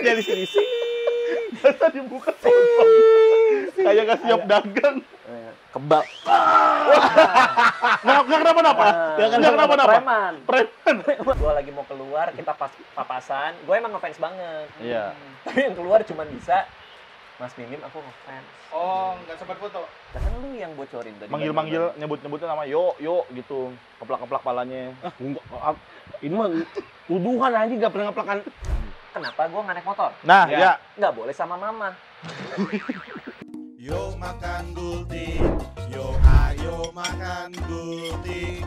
Dari sini sih. Masa dibuka kosong. Kayak nggak siap dagang. Kebab. Nggak kenapa-napa. Nggak kenapa-napa. Preman. Gue lagi mau keluar, kita papasan. Gue emang ngefans banget. Iya. Tapi yang keluar cuma bisa Mas Mimim, aku ngefans. Oh, nggak sempat foto. Lah kan lu yang bocorin tadi. Manggil-manggil, nyebut-nyebutnya nama yo gitu. Keplak-keplak palanya. Enggak, ini mah tuduhan aja nggak pernah ngeplakan. Kenapa gue nggak naik motor? Nah, ya. Nggak boleh sama mama. Yo makan gultik, yo ayo makan gultik.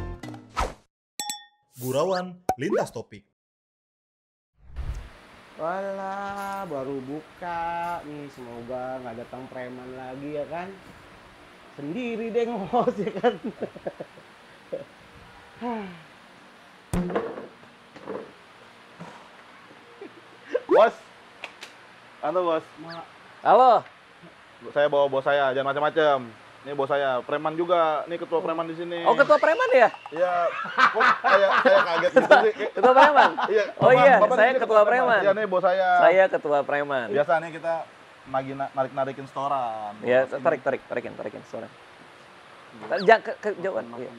Gurauan lintas topik. Walah, baru buka nih, semoga nggak datang preman lagi ya kan. Sendiri deh ngos ya kan. Bos. Halo, Bos. Halo. Saya bawa bos saya, jangan macam-macam. Ini bos saya, preman juga. Nih ketua preman di sini. Oh, ketua preman ya? Iya. Kok saya kaget gitu sih. Ketua preman? Iya. Oh iya, Bapak saya di sini ketua preman. Iya nih bos saya. Saya ketua preman. Biasa nih kita narik-narikin setoran. Ya, tarikin sore. Jangan kejauhan. Iya.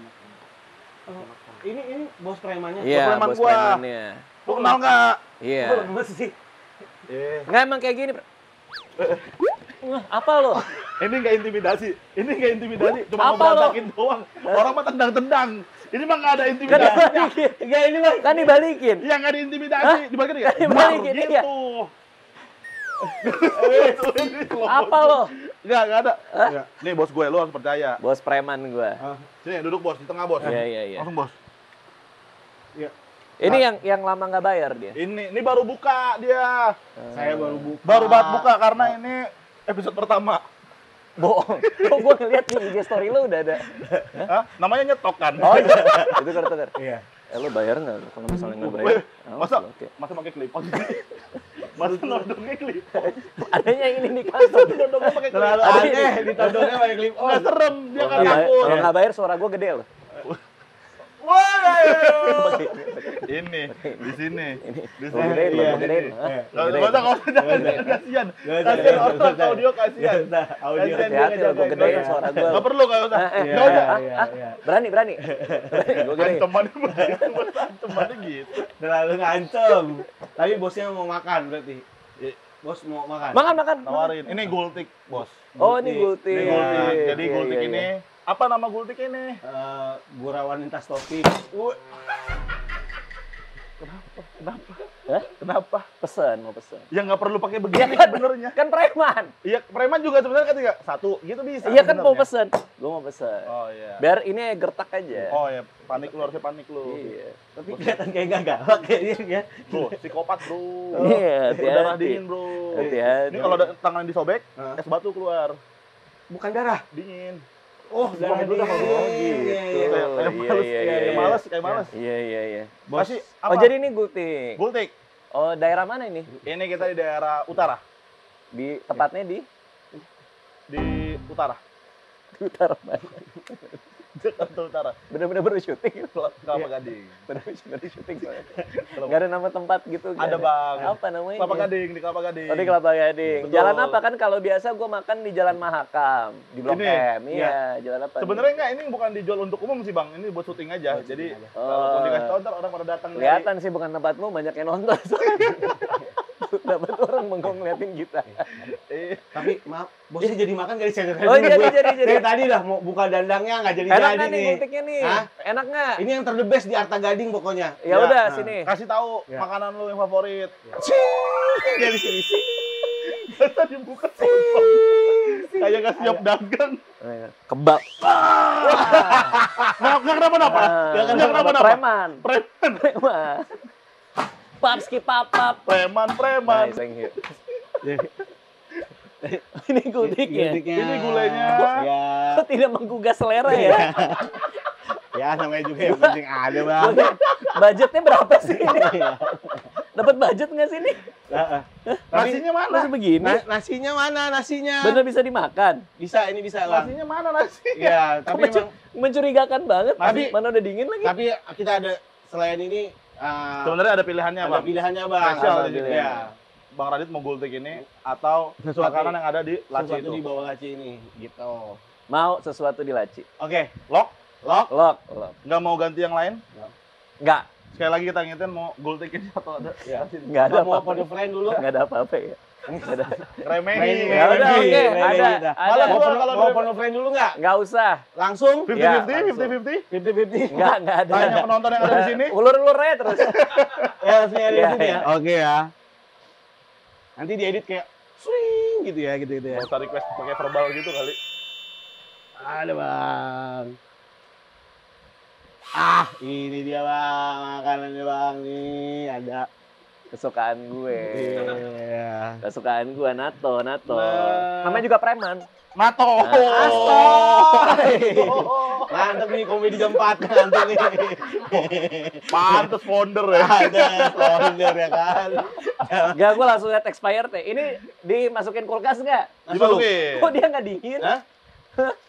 Oh, ini bos premannya. Iya, preman bos gua. premannya. Lu kenal nggak? Iya. Belum sih. Nggak emang kayak gini. Apa lo? Ini nggak intimidasi. Cuma Apa lo? ngeberantakin doang. Orang mah tendang-tendang. Ini mah nggak ada Kan intimidasi. dibalikin. Enggak ini mah. Kan dibalikin. Iya nggak ada intimidasi. Dibalikin nggak? Kan dibalikin, Gitu. iya. Apa lo? Nggak ada. Nggak. Nih bos gue, lu harus percaya. Bos preman gua. Sini duduk bos, di tengah bos. Iya. Langsung bos. Ini yang lama nggak bayar dia. Ini baru buka dia. Saya baru buka. Baru banget buka karena ini episode pertama. Bohong. Kok gua ngeliat di IG story lo udah ada. Hah? Namanya nyetok kan? Oh iya. Itu tukar. Iya. Lo bayar nggak kalau misalnya nggak bayar? Oh, oke. Masa pakai klip? Masa nodongnya klip? Adanya yang ini di kantor. Nodongnya pakai klip. Terlalu aneh ditodongnya pakai klip. Oh, Nggak serem, dia kan Kalau takut. nggak bayar suara gua gede loh. Ini, di sini. Di Gua sini. gedein, Iya. gua gedein. Nggak usah, jangan. Kasian. Kasian orang audio, kasian. Audio. Kasian dia Hati-hati lo, gua ngejagain. gedein suara gua. Nggak perlu, nggak usah. Eh, Nggak usah. Iya. Berani. Gua gedein. Ancamannya gitu. Terlalu ngancem. Tapi bosnya mau makan berarti. Bos mau makan. Makan. Tawarin. Ini gultik, bos. Oh, ini gultik. Ini gultik. Iya, Jadi iya, gultik iya. ini, apa nama gultik ini? Gurauan lintas topik. Kenapa? Mau pesen. Ya nggak perlu pakai Iya begini kan, sebenarnya. kan preman. Iya, preman juga sebenarnya kan tiga. Satu, gitu bisa. Iya kan mau sebenarnya. pesen. Gua mau pesen. Oh iya. Biar ini gertak aja. Oh ya, panik lu, harusnya panik lu. Iya. Tapi kelihatan kayak gak galak kayaknya ya. Bro, psikopat bro. Iya, hati-hati. Darah dingin bro. Hati-hati. Ini kalau ada tangan disobek, Hah? es batu keluar. Bukan darah. Dingin. Oh, darah dulu dah, dingin. kalau Oh gitu. Kayak males, kayak males. Iya. Kasih Oh apa? jadi ini gultik. Gultik. Oh daerah mana ini? Ini kita di daerah utara. Di tepatnya di Utara. utara mana? Jakarta Utara. Bener-bener baru syuting. Kelapa Gading. Baru syuting soalnya. Nggak ada nama tempat gitu. nggak Ada, Bang. Apa namanya? Kelapa Gading, di Kelapa Gading. Oh di Kelapa Gading. Betul. Jalan apa kan kalau biasa gue makan di Jalan Mahakam di Blok Ini? M. Iya, jalan apa? nih? Sebenarnya enggak, ini bukan dijual untuk umum sih Bang. Ini buat syuting aja. Jadi Oh. kalau dikasih tahu ntar orang pada datang. Kelihatan sih bukan tempatmu, banyak yang nonton. Dapat orang bengong ngeliatin kita. Tapi maaf, bosnya jadi makan gak disediakan. Oh jadi. Saya tadi dah mau buka dandangnya nggak jadi Enak jadi nggak nih gultiknya nih? Hah? Enak nggak? Ini yang terdebes di Arta Gading pokoknya. Ya udah Nah. sini. Kasih tahu Ya. makanan lu yang favorit. Dari sini sih. Masa dibuka kosong. Kayak nggak siap dagang. Kebab. Nggak kenapa-napa. Nggak kenapa-napa. Preman. Preman. Papski papap. Preman. Nice, thank you. Ini gultiknya. Ini gulainya. Ya. Kok tidak menggugah selera ya? Ya namanya juga yang penting ada bang. Gua- Budgetnya berapa sih ini? Dapat budget nggak sih ini? Nasinya mana? Masih begini? Nasinya mana nasinya? Bener bisa dimakan? Bisa ini bisa lah. Nasinya mana nasi? Ya Kok tapi emang, mencurigakan banget. Tapi- Mana udah dingin lagi? tapi kita ada selain ini Sebenarnya ada pilihannya, ada Bang. pilihannya, Bang. Spesial Ada di sini. pilihan. Bang Radit mau gultik ini atau Sesuatu. makanan yang ada di laci Sesuatu itu. di bawah laci ini, gitu. Mau sesuatu di laci. Oke, Lock? lock. Lock. Nggak mau ganti yang lain? Enggak. Sekali lagi kita ingetin mau gultik ini atau ada Ya. laci ini. Enggak ada Mau apa-apa. kode friend dulu. Enggak ada apa-apa ya. Nggak ada. Remehi. Ya udah, oke. Remehi Ada. kita. Ada. Malah gua kalau Mau dari- kode friend dulu nggak? Enggak usah. Langsung? 50-50, Iya, 50-50. 50-50. Enggak ada. Tanya penonton yang ada di sini. Ulur-ulur aja terus. Ya, langsung ada di Iya, sini iya. ya. Oke ya. Nanti diedit kayak swing gitu ya, gitu ya. Mau usah request pakai verbal gitu kali. Ada, Bang. Ini dia, Bang. Makanannya, Bang. Nih, ada. Kesukaan gue. Iya. Kesukaan gue nato. Nah. Namanya juga preman. Nato. Mantap nih komedi jam 4 mantap nih. Pantes founder ya. Ada founder ya kan. Enggak, gue langsung lihat expired ya. Ini dimasukin kulkas nggak? Dimasukin. Kok dia nggak dingin? Hah?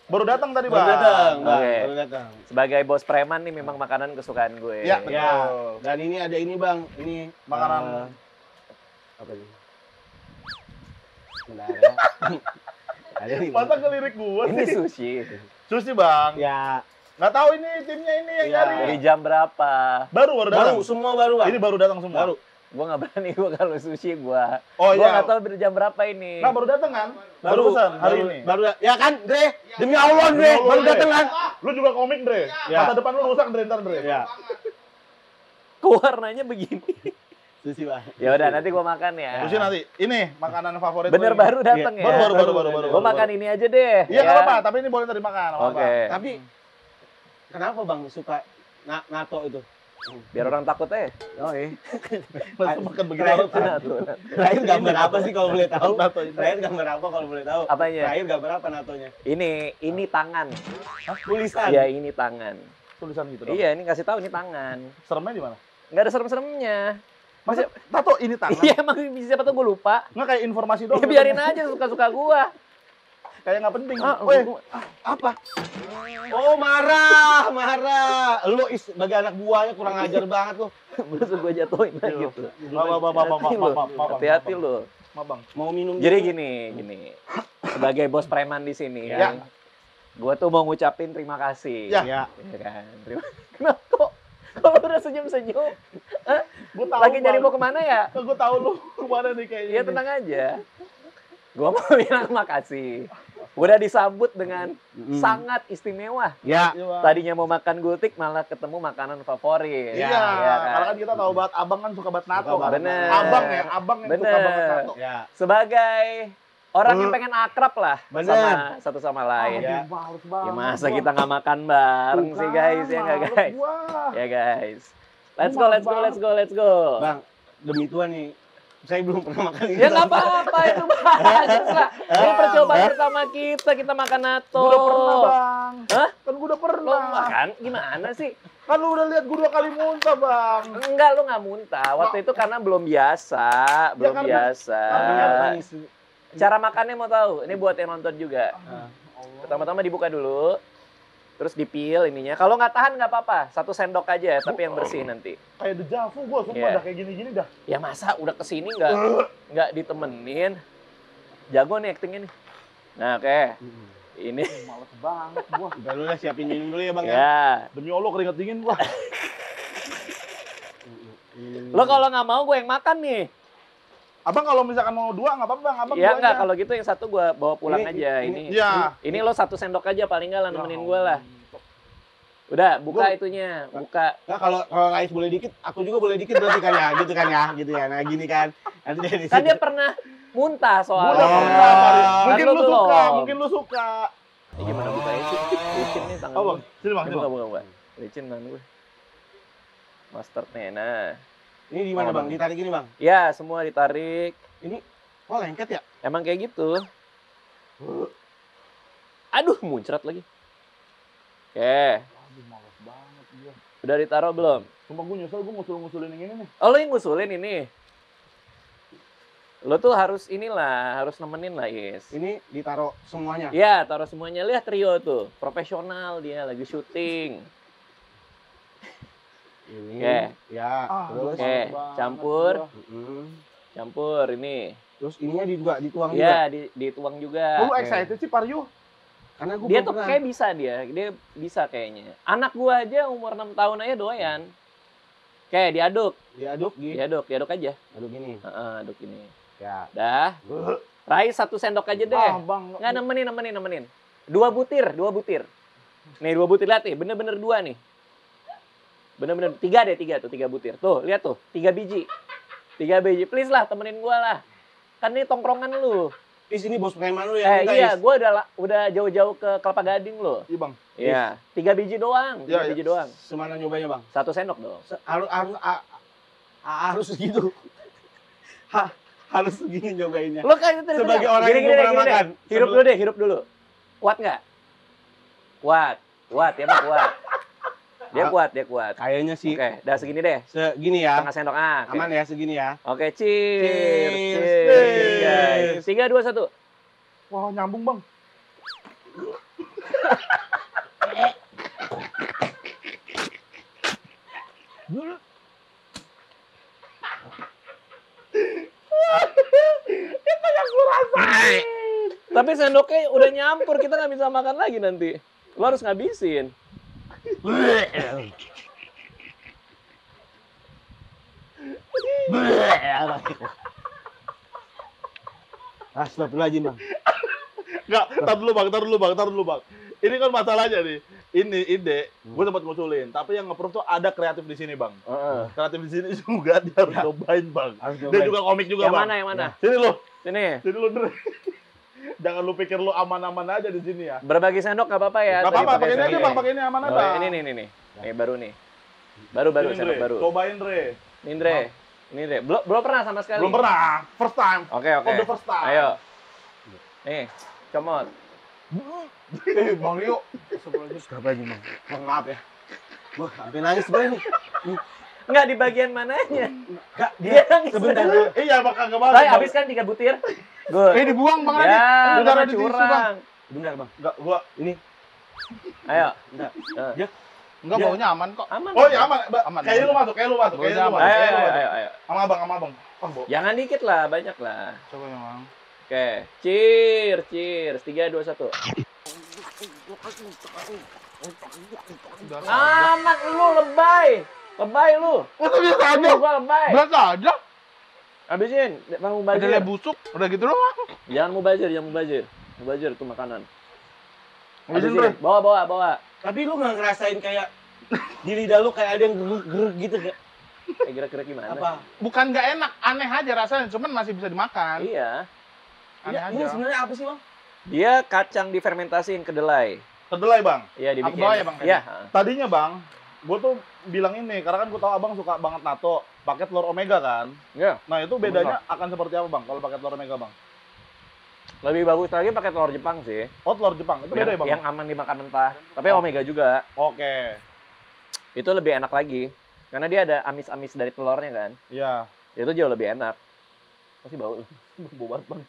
Baru datang tadi, Baru Bang. datang, Bang. Oke. Baru datang. Sebagai bos preman nih memang makanan kesukaan gue. Ya, Ya, betul. dan ini ada ini, Bang. Ini Makanan. apa ini? Bentar ya. Ada nih. Masa ngelirik gua Ini sih? sushi. Susi, Bang. Ya, Nggak tahu ini timnya ini yang Ya. nyari. Dari jam berapa? Baru datang. baru semua baru, Bang. Ini baru datang semua. Baru. Gue nggak berani gue kalau sushi gue. Oh Gue iya. nggak tahu dari jam berapa ini. Nah, baru datang kan? Baru pesan hari ini. Baru ya kan, Dre? Demi Allah, Dre. Demi Allah, Baru Dre. datang kan? Lu juga komik, Dre. Ya. Masa depan lu rusak, Dre, ntar, Dre. Ya. Kok warnanya begini? Susi, Bang. Ya udah nanti gue makan ya. Susi nanti. Ini makanan favorit. Bener lu ini. baru datang Iya. ya. Baru. Gue makan ini aja deh. Iya, nggak apa-apa. Tapi ini boleh tadi makan. nggak Oke. apa-apa. Tapi kenapa, Bang, suka NATO itu? Biar orang takut aja. Oh, iya. Masa makan begitu Terakhir- orang tahu. Nato. Terakhir gambar apa sih kalau boleh tahu? NATO ini. Terakhir gambar apa kalau boleh tahu? Apanya? Terakhir gambar apa NATO-nya? Ini tangan. Tulisan. Iya, ini tangan. Tulisan gitu dong. Iya, ini kasih tahu ini tangan. Seremnya di mana? Nggak ada serem-seremnya. Masa tato ini tangan? Iya, emang siapa tuh gue lupa. Nggak kayak informasi doang. Ya biarin aja suka-suka gua. Kayak nggak penting. Ah, Weh, Apa? Oh, marah. Lu sebagai anak buahnya kurang ajar banget lu. Terus gua jatuhin Iya. lagi gitu. maaf. Hati-hati lu. Maaf, Bang. Mau minum Jadi dulu. gini. Sebagai bos preman di sini Ya. ya. Gua tuh mau ngucapin terima kasih. Ya. Ya. Ya kan. Kenapa kok? Kalau udah senyum-senyum, Gua tahu. lagi nyari mau kemana ya? Gue tahu lu kemana nih kayaknya. Iya tenang aja. Gua mau bilang makasih. Udah disambut dengan sangat istimewa. Ya. Iya, Bang. Tadinya mau makan gultik malah ketemu makanan favorit. Iya, Ya kan? karena kan kita tahu banget abang kan suka banget NATO. Suka kan? banget. Abang ya, abang yang suka Bener. banget NATO. Ya. Sebagai orang yang pengen akrab lah Bener. sama satu sama lain. Ya. Males banget. Ya masa gua. kita nggak makan bareng sih Bukan, guys, ya nggak males guys? gua. Ya guys. Let's Males go, let's go. Bang, demi Tuhan nih, saya belum pernah makan Ya nggak apa-apa itu bagus lah. Ini percobaan pertama kita makan NATO. Gua udah pernah, Bang. Hah? Kan gua udah Lo pernah. makan? Gimana sih? Kan lu udah lihat gua 2 kali muntah, Bang. Enggak, lo nggak muntah. Waktu itu karena belum biasa, belum karena- biasa. Karena manis. Cara makannya mau tahu? Ini buat yang nonton juga. Pertama-tama dibuka dulu. Terus dipil ininya. Kalau nggak tahan nggak apa-apa. 1 sendok aja, tapi yang bersih nanti. Kayak dejavu gua, sumpah Iya. dah kayak gini-gini dah. Ya masa udah kesini nggak ditemenin. Jago nih actingnya nih. Nah oke. Ini Males banget gua. Udah lu lah siapin minum dulu ya, Bang ya. ya. Demi Allah keringat dingin gua. Lo kalau nggak mau gue yang makan nih. Abang kalau misalkan mau 2 nggak apa-apa, Bang. Abang Ya 2 nggak, aja. kalau gitu yang satu gue bawa pulang Ini- aja. ini- Ini Iya. lo 1 sendok aja paling nggak lah nemenin gue lah. Udah buka itunya, buka. Nah, kalau Rais boleh dikit, aku juga boleh dikit berarti kan ya, gitu kan ya, gitu ya. Nah, gini kan. Nanti dari Kan situ. dia pernah muntah Gua soalnya. udah pernah, Mari. Mungkin Kan lu belum. suka, mungkin lu suka. Ini gimana bukanya sih? Licin nih tangan Oh, gue. Bang. Sini, Bang. Ini Sini, buka, Bang. Licin tangan gue. Mustardnya, nah. Ini di mana, Oh, Bang? Ditarik ini, Bang. Ya, semua ditarik. Ini oh lengket ya? Emang kayak gitu. Aduh, muncrat lagi. Oke, Aduh, males banget gua. udah ditaruh belum? Sumpah gua nyesel gua ngusul-ngusulin yang ini nih. Oh, lo yang ngusulin ini? Lo tuh harus inilah, harus nemenin lah, Yes. Ini ditaruh semuanya. Iya, taruh semuanya. Lihat trio tuh, profesional dia lagi syuting. Ini. Oke. Ya, terus. Oke, campur. Mm. Campur ini. Terus ininya juga dituang juga. Iya, dituang juga. Lu excited sih Paryu? Karena gue Dia tuh kayak bisa dia bisa kayaknya. Anak gua aja umur 6 tahun aja doyan. Kayak diaduk diaduk aja. aduk gini. Heeh, aduk ini. Ya. Dah. Rai 1 sendok aja deh. Bang. Nggak nemenin. 2 butir. Nih 2 butir, lihat nih, bener-bener 2 nih. Bener-bener 3 tuh, 3 butir. Tuh, lihat tuh, 3 biji. 3 biji, please lah, temenin gua lah. Kan ini tongkrongan lu. Is ini bos preman lu ya? Iya, gua udah jauh-jauh ke Kelapa Gading lu. Iya bang. Iya, 3 biji doang, 3 Iya, biji doang. Semana nyobanya bang? 1 sendok dong. Harus segitu. Harus segini nyobainnya. Lo kan itu Sebagai orang yang belum pernah makan. Hirup dulu. Kuat nggak? Kuat, ya Bang, kuat. Dia kuat. Kayaknya sih. Oke, udah segini deh. Segini ya. Setengah sendok. Oke. Aman ya segini ya. Oke, Cheers. cheers. 3, 2, 1. Wah nyambung bang. Tapi sendoknya udah nyampur, kita nggak bisa makan lagi nanti. Lo harus ngabisin. Astagfirullahaladzim bang. Enggak, tar dulu bang. Ini kan masalahnya nih. Ini ide, gue sempat ngusulin. Tapi yang nge-proof tuh ada kreatif di sini bang. Kreatif di sini juga dia harus cobain bang. Dia juga komik juga bang. Yang mana? Sini lu. Sini. Sini lu Dre. Jangan lu pikir lu aman-aman aja di sini ya. Berbagi sendok nggak apa-apa ya. Nggak Tadi apa-apa, pakai ini sendok. aja bang, pakai ini aman aja. Ini nih. Nih baru nih. Baru Sini, sendok Dre. baru. Cobain Dre. Ini Dre. Belum pernah sama sekali. Belum pernah, first time. Oke. For the first time. Ayo. Nih, comot. Bang Rio. Astagfirullahaladzim bang. Bang, maaf ya. Wah, sampai nangis gue nih. Enggak di bagian mananya. Enggak, Dia nangis. sebentar. Iya bang, kagak banget. Saya habiskan 3 butir. Good. Dibuang bang Ya, Udah karena ada di tisu, curang. Bang. Bentar bang. Enggak, gua Ini. Ayo. Bentar. enggak Ya. baunya aman kok. Aman. Oh iya aman. Aman, Kayak aman. lu masuk. Ayo. Sama abang. Oh, bo. Jangan dikit lah, banyak lah. Coba ya bang. Oke. Cheers. 3, 2, 1. Amat lu lebay. Lebay lu. Itu biasa aja. Gua lebay. Biasa aja. Habisin, jangan mubazir. Kedelai busuk. Udah gitu doang. Jangan mubazir. Mubazir itu makanan. Habisin, Habisin. Bre. Bawa. Tapi lu nggak ngerasain kayak di lidah lu kayak ada yang geruk gitu gak? Kayak gerak-gerak gimana? Apa? Bukan nggak enak, aneh aja rasanya. Cuman masih bisa dimakan. Iya. Aneh Ini aja. sebenarnya apa sih bang? Dia kacang difermentasiin kedelai. Kedelai bang. Iya, Aku dibikin. bawa ya, Bang, tadi? Iya. Tadinya bang, gue tuh bilang ini karena kan gue tahu abang suka banget natto pakai telur omega kan. Iya. Nah itu bedanya akan seperti apa bang kalau pakai telur omega bang? Lebih bagus lagi pakai telur Jepang sih. Oh telur Jepang itu beda ya bang? Yang aman dimakan mentah. Tapi Oh. omega juga. Oke. Itu lebih enak lagi. Karena dia ada amis-amis dari telurnya kan. Iya. Itu jauh lebih enak. Pasti bau. Bau banget bang.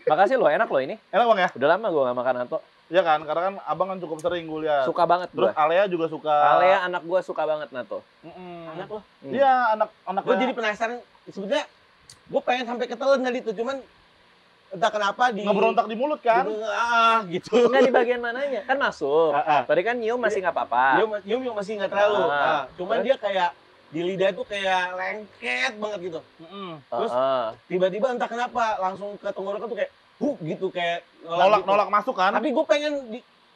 Makasih loh, enak loh ini. Enak bang ya? Udah lama gue gak makan natto. Iya kan, karena kan abang kan cukup sering gue lihat. Suka banget Terus gue. Alea juga suka. Alea anak gue suka banget natto. Anak lo. Iya anak Gue jadi penasaran. Sebenarnya gue pengen sampai ketelan tadi tuh, cuman entah kenapa di ngeberontak di mulut kan? gitu. Enggak di bagian mananya. Kan masuk. Tadi kan nyium masih nggak apa-apa. Nyium masih nggak terlalu. Ah. Cuman dia kayak di lidah tuh kayak lengket banget gitu. Terus tiba-tiba entah kenapa langsung ke tenggorokan tuh kayak gitu kayak Nolak masuk kan? Tapi gue pengen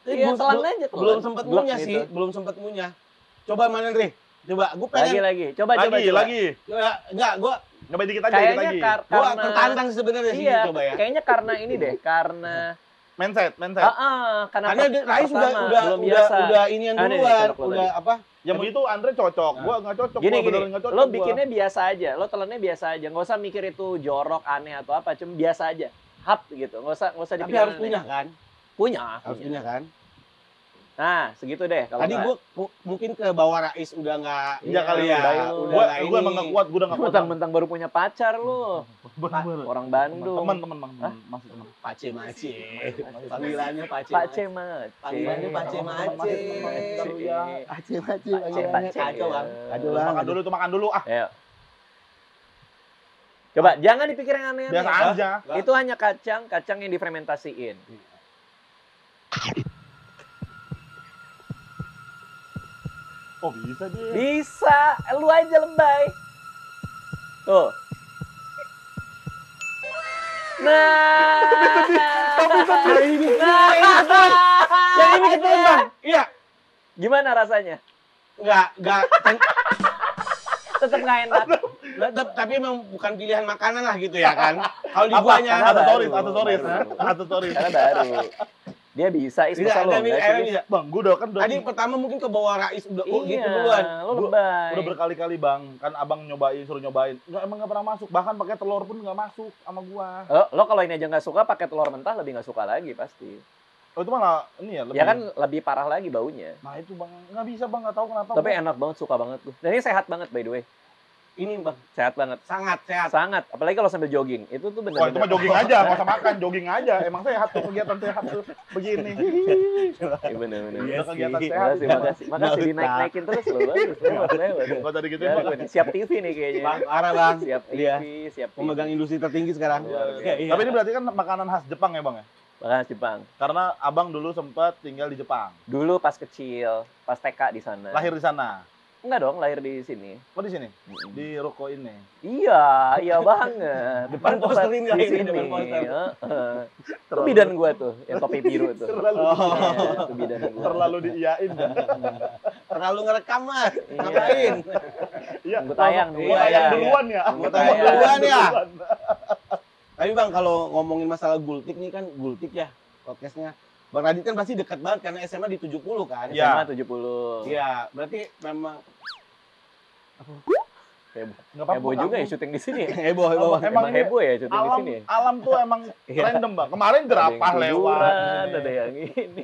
Iya, telan aja telan. belum sempat Blok ngunyah gitu. sih, belum sempat ngunyah. Coba mana Dre? Coba gue pengen Lagi. Coba. Lagi. Enggak, gue Nyobain dikit aja, Kayaknya dikit lagi. gua karena tertantang sebenarnya sih iya, coba ya. kayaknya karena ini deh, karena Mindset. Karena Rais belum biasa. udah inian Ah, nih, duluan, sendok lo udah apa? Yang begitu Andre cocok, gua nggak cocok. Gini, gua beneran nggak cocok. lo gua. bikinnya biasa aja, lo telannya biasa aja, nggak usah mikir itu jorok, aneh atau apa, cuma biasa aja, hap gitu, nggak usah Tapi dipikir harus aneh. punya kan? Punya. Harus punya kan? Nah, segitu deh. Kalau Tadi nggak, gua mungkin ke bawah Rais udah nggak. Iya kali ya. baik lu. Gua nggak gua emang ini. nggak kuat, gua udah nggak kuat. Bang. mentang-mentang baru punya pacar lu. Bener-bener. Orang Bandung. Teman Bang. Hah? Masih teman. Pace Mace. Panggilannya Pace. Pace Mace. Panggilannya Pace Mace. Ya. Pace Mace. Pace, Panggilannya Pace. kacau bang. Kacau Makan banget. dulu tuh, makan dulu ah. Ayo. Coba, jangan dipikir yang aneh-aneh. Biasa aja. Itu hanya kacang yang difermentasiin. Oh bisa dia. Bisa, lu aja lebay. Tuh. Nah, Yang ini ketelin bang. Iya. Gimana rasanya? Nggak. Tetap nggak enak. Tapi emang bukan pilihan makanan lah gitu ya kan. Kalau di Apa? guanya. Aksesoris. Karena baru. Dia bisa, susah lo. Tapi akhirnya bisa. Bang, gua udah kan udah Tadi pertama mungkin ke bawah Rais udah Iya, gitu duluan. lo lebay. udah berkali-kali bang, kan abang suruh nyobain, emang nggak pernah masuk, bahkan pakai telur pun nggak masuk sama gua. Lo kalau ini aja nggak suka, pakai telur mentah lebih nggak suka lagi pasti. Oh itu malah ini ya lebih. Ya kan lebih parah lagi baunya. Nah itu bang, nggak bisa bang, nggak tahu kenapa. Tapi enak banget, suka banget tuh. Dan ini sehat banget by the way. Ini bang Sehat banget. sangat sehat. Sangat, apalagi kalau sambil jogging. Itu tuh Wah itu mah bener-bener. jogging aja, nggak usah makan, jogging aja. Emang sehat tuh, kegiatan sehat tuh begini. Iya, bener-bener. Iya Udah kegiatan sih. sehat. Makasih. Makasih dinaik-naikin terus lo. Bagus. Gua tadi gitu Ya, bang. siap TV nih kayaknya. Bang, arah bang. Siap TV, Iya. siap TV. Pemegang industri tertinggi sekarang. Iya. Tapi ini berarti kan makanan khas Jepang ya bang ya? Bahkan Jepang. Karena abang dulu sempat tinggal di Jepang, Dulu pas kecil, pas TK di sana. lahir di sana. Enggak dong, lahir di sini. Oh di sini, di ruko ini. Iya banget. Depan Tempat poster ini, di ini sini. depan poster. Heeh. Itu bidan gua tuh, yang topi biru tuh. Terlalu, Iya, itu bidan gua. terlalu diiyain. Terlalu ngerekam mas. Iya. Ngapain? Iya. Nunggu tayang, Mau nunggu tayang tayang. duluan ya. Nunggu Mau tayang tayang. duluan ya. Tapi bang kalau ngomongin masalah gultik nih kan gultik ya podcastnya. Bang Radit kan pasti dekat banget karena SMA di 70 kan. Iya. SMA 70. Iya, berarti memang Nggak Heboh juga ya syuting di sini. heboh. Emang Emang ini heboh ya syuting di Alam, sini. alam tuh emang Iya. random bang. Kemarin jerapah Ada yang lewat. tiduran, ada yang ini.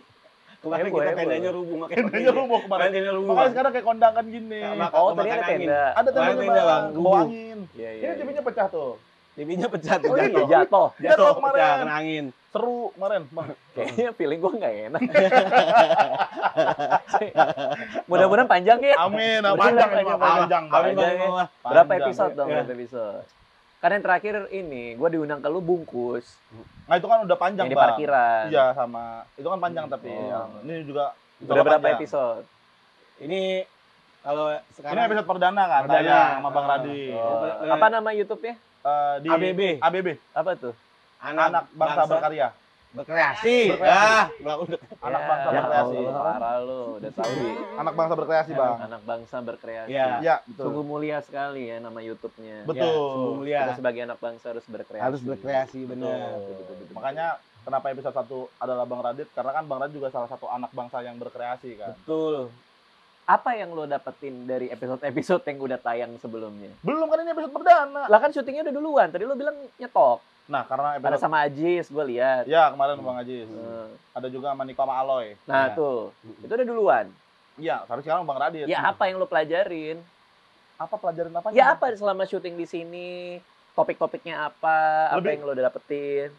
Kemarin Heboh, kita heboh. tendanya rubuh makanya. Tendanya rubuh kemarin. Tendanya rubuh. Makanya sekarang kayak kondangan gini. Oh, tadi ada tenda. Ada Kemarin tendanya tenda, bang. Bang. Ke bawah angin. Iya, Ini TV-nya pecah tuh. TV-nya pecah tuh. Oh iya, jatuh. Jatuh kemarin. Pecah kena angin. Seru kemarin bang. Kayaknya feeling gua nggak enak. Mudah-mudahan panjang ya. Amin. Bener, Panjang ini panjang, Bang. Panjang bang. Amin, Bang. Panjang ya. Panjang. Berapa episode dong? Iya. Berapa episode? Karena yang terakhir ini, gua diundang ke lu bungkus Nah itu kan udah panjang yang di bang. parkiran. Iya sama. Itu kan panjang tapi. Oh. yang ini juga. Udah berapa panjang. episode? Ini kalau Ini sekarang episode perdana kan? Perdana. Tayang sama Bang Radit. Oh. Eh, Apa nama YouTube-nya? Di ABB. ABB. Apa tuh? Anak Bangsa Berkarya. berkreasi. Berkreasi. Udah. Anak Ya, bangsa ya berkreasi. Allah, parah lu, udah tahu di Anak Bangsa Berkreasi bang. anak bangsa berkreasi. Iya. Iya betul. Sungguh mulia sekali ya nama YouTube-nya. Betul. Ya, sungguh mulia. Kita sebagai anak bangsa harus berkreasi. Harus berkreasi benar. Betul. Makanya kenapa episode 1 adalah Bang Radit? Karena kan Bang Radit juga salah satu anak bangsa yang berkreasi kan. Betul. Apa yang lo dapetin dari episode-episode yang udah tayang sebelumnya? Belum kan ini episode perdana. Lah kan syutingnya udah duluan. Tadi lo bilang nyetok. Nah karena Ada episode sama Ajis, gue lihat. ya kemarin Bang Ajis. Nah, Ada juga sama Niko sama Aloy. Nah tuh, itu udah duluan. Iya, tapi sekarang Bang Radit. Ya apa yang lo pelajarin? Apa pelajaran apa? Ya apa selama syuting di sini? Topik-topiknya apa? Apa Lebih- yang lo udah dapetin?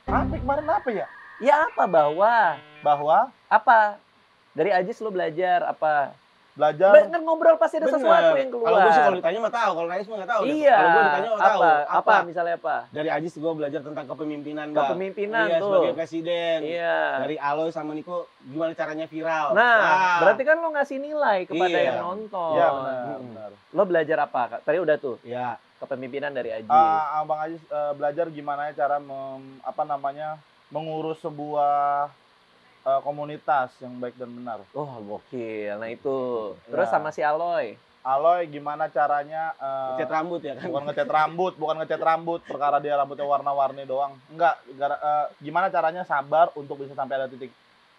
Apa kemarin apa ya? Ya apa bahwa? Bahwa Apa? Dari Ajis lo belajar apa? belajar Kan ngobrol pasti ada Bener. sesuatu yang keluar. Kalau gue sih kalau ditanya mah tahu, kalau Rais mah nggak tahu. Iya. Kalau gue ditanya mah tahu. Apa? Misalnya apa? Dari Ajis gue belajar tentang kepemimpinan, Bang. Kepemimpinan Iya, tuh. sebagai presiden. Iya. Dari Aloy sama Niko gimana caranya viral. Nah, berarti kan lo ngasih nilai kepada Iya. yang nonton. Iya benar, Mm-mm. benar. Lo belajar apa? Kak? Tadi udah tuh, Ya, kepemimpinan dari Ajis. Bang Ajis belajar gimana cara mengurus sebuah komunitas yang baik dan benar. Oh, gokil. Nah itu. Terus Ya. sama si Aloy. Aloy gimana caranya cat rambut ya kan. bukan ngecat rambut perkara dia rambutnya warna-warni doang. Enggak, gimana caranya sabar untuk bisa sampai ada titik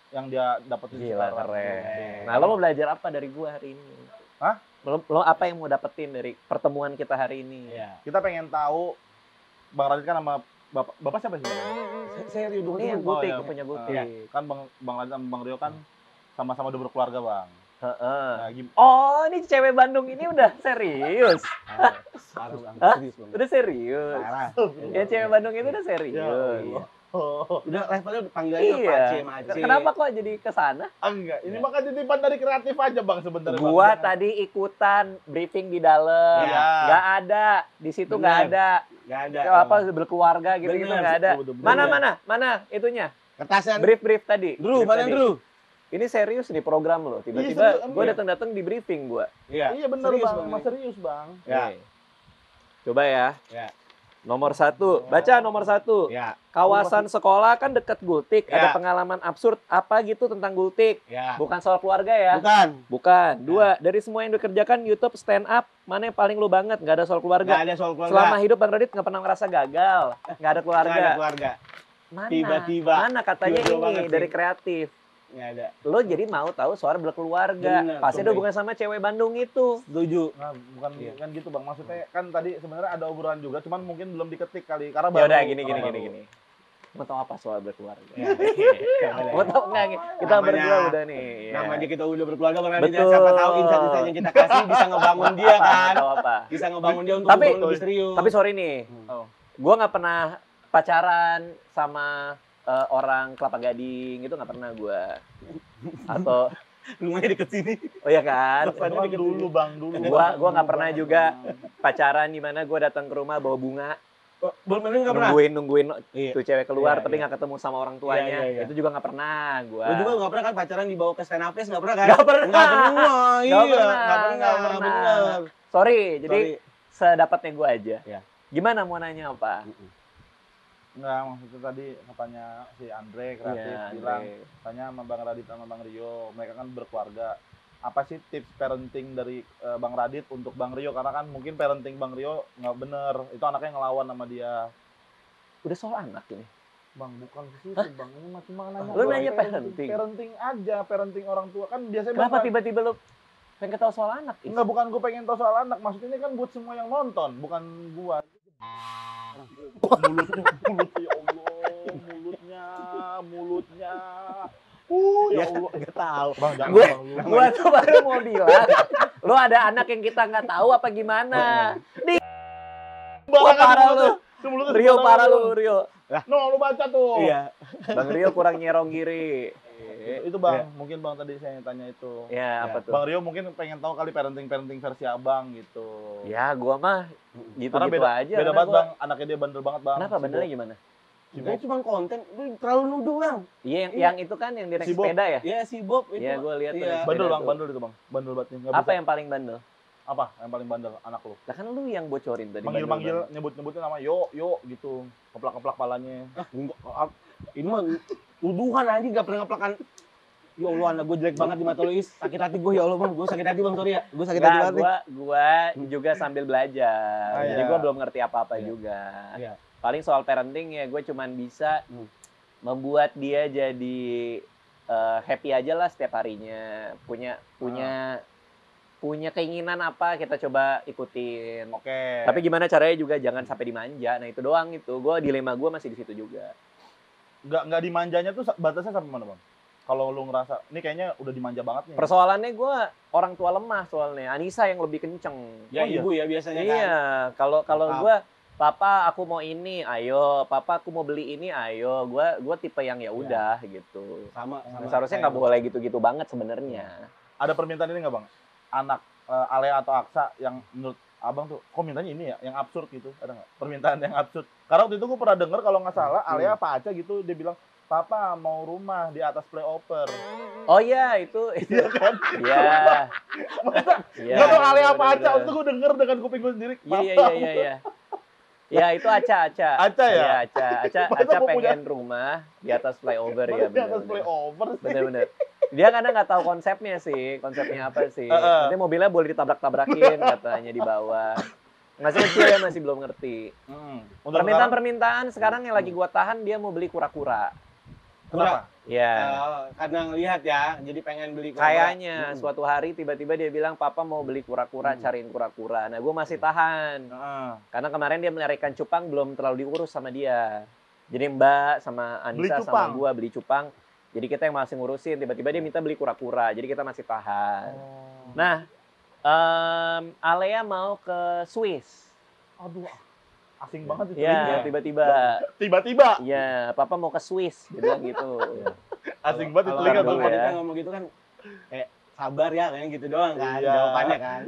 yang dia dapetin Gila, sekarang. keren. Nah, lo mau belajar apa dari gua hari ini? Hah? Lo apa yang mau dapetin dari pertemuan kita hari ini? Iya. Kita pengen tahu Bang Radit kan sama Bapak siapa sih? Saya Ridho Ini yang dulu. butik, iya. punya butik. Iya. Kan Bang Radit sama Bang Rio kan sama-sama udah berkeluarga, Bang. Heeh. Nah, Oh, ini cewek Bandung ini udah serius. Parah Bang, Hah? serius Bang. Udah serius. Parah. Ya cewek Bandung itu udah Ya serius. Allah. Udah levelnya panggilannya Iya. Pace, Mace. Kenapa kok jadi ke sana? Enggak, ini mah kan titipan dari kreatif aja, Bang, sebenarnya. Bang. Gua Jangan- tadi ikutan briefing di dalam. Iya. Nggak ada. Di situ nggak Bener. ada. Nggak ada. Apa berkeluarga gitu-gitu Bener. nggak ada. Bener. Mana itunya? Kertasnya. Brief tadi. Drew, Brief mana tadi. Drew? Ini serius nih program lo. Iya, Tiba-tiba serius, gue iya. datang-datang di briefing gue. Iya bener, Serius, Bang. Bang. Mas serius, Bang. Ya. Nih. Coba ya. Ya. Nomor 1. Baca nomor 1. Ya. Kawasan sekolah kan dekat Gultik. Ya. Ada pengalaman absurd apa gitu tentang Gultik. Ya. Bukan soal keluarga ya. Bukan. Bukan. 2. Dari semua yang dikerjakan YouTube stand up, mana yang paling lu banget? Nggak ada soal keluarga. Nggak ada soal keluarga. Selama hidup Bang Radit nggak pernah ngerasa gagal. Nggak ada keluarga. Nggak ada keluarga. Mana? Tiba-tiba. Mana katanya Tiba-tiba ini banget sih. dari kreatif. Nggak ada. Lo jadi mau tahu soal berkeluarga. Bener, Pasti ada Tommy. hubungan sama cewek Bandung itu. Setuju. Nah, bukan Iya. kan gitu, Bang. Maksudnya kan tadi sebenarnya ada obrolan juga, cuman mungkin belum diketik kali. Karena Ya udah baru- gini. karena baru. Mau tahu apa soal berkeluarga? Ya. Mau tahu nggak? Kita Namanya- berdua udah nih. ya. Namanya kita udah berkeluarga Bang Radit. Betul. Siapa tahu insight-insight yang kita kasih bisa ngebangun dia kan. Tahu apa? Bisa ngebangun dia untuk Tapi- lebih serius. Tapi sorry nih, Oh. gue nggak pernah pacaran sama orang Kelapa Gading itu nggak pernah gue. Atau rumahnya deket sini. oh ya kan? Itu kan dulu, Bang, dulu. Gua nggak pernah juga pacaran di mana gue datang ke rumah bawa bunga, Bener nggak pernah. nungguin Iya. tuh cewek keluar Iya, tapi iya. nggak ketemu sama orang tuanya. Iya. Itu juga nggak pernah gue. Lu juga nggak pernah kan pacaran dibawa ke stand up fest nggak pernah kan? Nggak pernah. Nggak pernah. Iya. Nggak pernah. Nggak pernah. Bener. Sorry, jadi Sorry. sedapatnya gue aja. Iya. Gimana mau nanya apa? Enggak, maksudnya tadi katanya si Andre kreatif Iya, bilang, Andre. tanya sama Bang Radit sama Bang Rio, mereka kan berkeluarga. Apa sih tips parenting dari Bang Radit untuk Bang Rio? Karena kan mungkin parenting Bang Rio nggak bener. Itu anaknya ngelawan sama dia. Udah soal anak ini. Bang, bukan ke situ, Bang. Ini mah cuma nanya. Lu soal nanya parenting? Parenting aja, parenting orang tua. Kan biasanya Kenapa Bang- tiba-tiba lu pengen ketahu soal anak? Is? Enggak, bukan gue pengen tahu soal anak. Maksudnya ini kan buat semua yang nonton, bukan gua. Mulutnya, ya Allah. Mulutnya. Ya Allah. Nggak tahu. Bang, jangan Gue Bang, lu. gua tuh baru mau bilang, lu ada anak yang kita nggak tahu apa gimana? Wah, parah lu. Itu mulutnya Rio sembarangan parah lu. lu, Rio. No, lu baca tuh. Iya. Bang Rio kurang nyerong giri. Itu Bang, mungkin Bang tadi saya tanya itu. Ya, apa tuh? Bang Rio mungkin pengen tahu kali parenting versi Abang gitu. Ya, gua mah gitu-gitu Karena beda, aja. beda karena banget gua- Bang, anaknya dia bandel banget Bang. Kenapa Si bandelnya Bob. gimana? Si Itu Bob. cuma konten. Lu terlalu nuduh Bang. Iya, yang itu kan yang di naik Si Bob. sepeda ya? Iya si Bob itu. Iya, gua lihat tuh Iya. naik Bandel sepeda Bang, tuh. bandel itu Bang. Bandel banget nih. Nggak Apa bisa. yang paling bandel? Apa yang paling bandel anak lu? Lah kan lu yang bocorin tadi. Manggil-manggil, nyebut-nyebutin nama yo gitu. Keplak-keplak palanya. Enggak, ini mah tuduhan aja nggak pernah ngeplakan. Ya Allah, anak gue jelek banget di mata lu, Is. Sakit hati gue, ya Allah, Bang. Gue sakit hati, Bang. Sorry ya. Gue sakit hati Enggak, banget nih. gua juga sambil belajar. Ah, Jadi iya. gua belum ngerti apa-apa Iya. juga. Iya. Paling soal parenting ya gue cuman bisa membuat dia jadi happy aja lah setiap harinya. Punya keinginan apa kita coba ikutin. Oke. Tapi gimana caranya juga jangan sampai dimanja. Nah itu doang itu. Dilema gue masih di situ juga. nggak dimanjanya tuh batasnya sampai mana Bang? Kalau lu ngerasa ini kayaknya udah dimanja banget nih. Persoalannya gue orang tua lemah soalnya. Anissa yang lebih kenceng. Ya Oh, iya? ibu ya biasanya kan. Iya, kalau Lengkap. gue, papa aku mau ini, ayo. Papa aku mau beli ini, ayo. Gue tipe yang ya udah gitu. Sama. Seharusnya nggak boleh gitu-gitu banget sebenarnya. Ada permintaan ini nggak Bang? Anak Alea atau Aksa yang menurut Abang tuh, kok mintanya ini ya, yang absurd gitu, ada nggak? Permintaan yang absurd. Karena waktu itu gue pernah denger kalau nggak salah, Alea apa Aca gitu, dia bilang, Papa mau rumah di atas flyover. Oh iya, itu. Iya kan? Iya. Iya. Nggak tau Alea apa bener-bener. Aca, waktu itu gue denger dengan kuping gue sendiri. Iya. Ya itu Aca. Aca ya? Iya, Aca Masa gua pengen rumah di atas flyover ya. Masa di atas bener-bener. flyover sih? Bener-bener. Dia kadang nggak tahu konsepnya sih, konsepnya apa sih. Heeh. Nanti mobilnya boleh ditabrak-tabrakin katanya di bawah. Masih kecil ya, masih belum ngerti. Untuk Permintaan sekarang yang lagi gua tahan dia mau beli kura-kura. sekarang, kenapa? Ya. Karena ngelihat ya, jadi pengen beli Kayaknya suatu hari tiba-tiba dia bilang papa mau beli kura-kura, cariin kura-kura. Nah, gua masih tahan. Heeh. Karena kemarin dia melihara ikan cupang belum terlalu diurus sama dia. Jadi Mbak sama Beli Anissa cupang? sama gua beli cupang. Jadi kita yang masih ngurusin, tiba-tiba dia minta beli kura-kura, jadi kita masih tahan. Oh. Nah, Alea mau ke Swiss. Aduh, asing banget itu. Ya, tiba-tiba. Tiba-tiba. Ya, papa mau ke Swiss, dia bilang gitu. Asing banget itu Kalau telinga dulu tuh. Bang ya. Adit ngomong gitu kan kayak sabar ya kayak gitu doang kan Iya. jawabannya kan.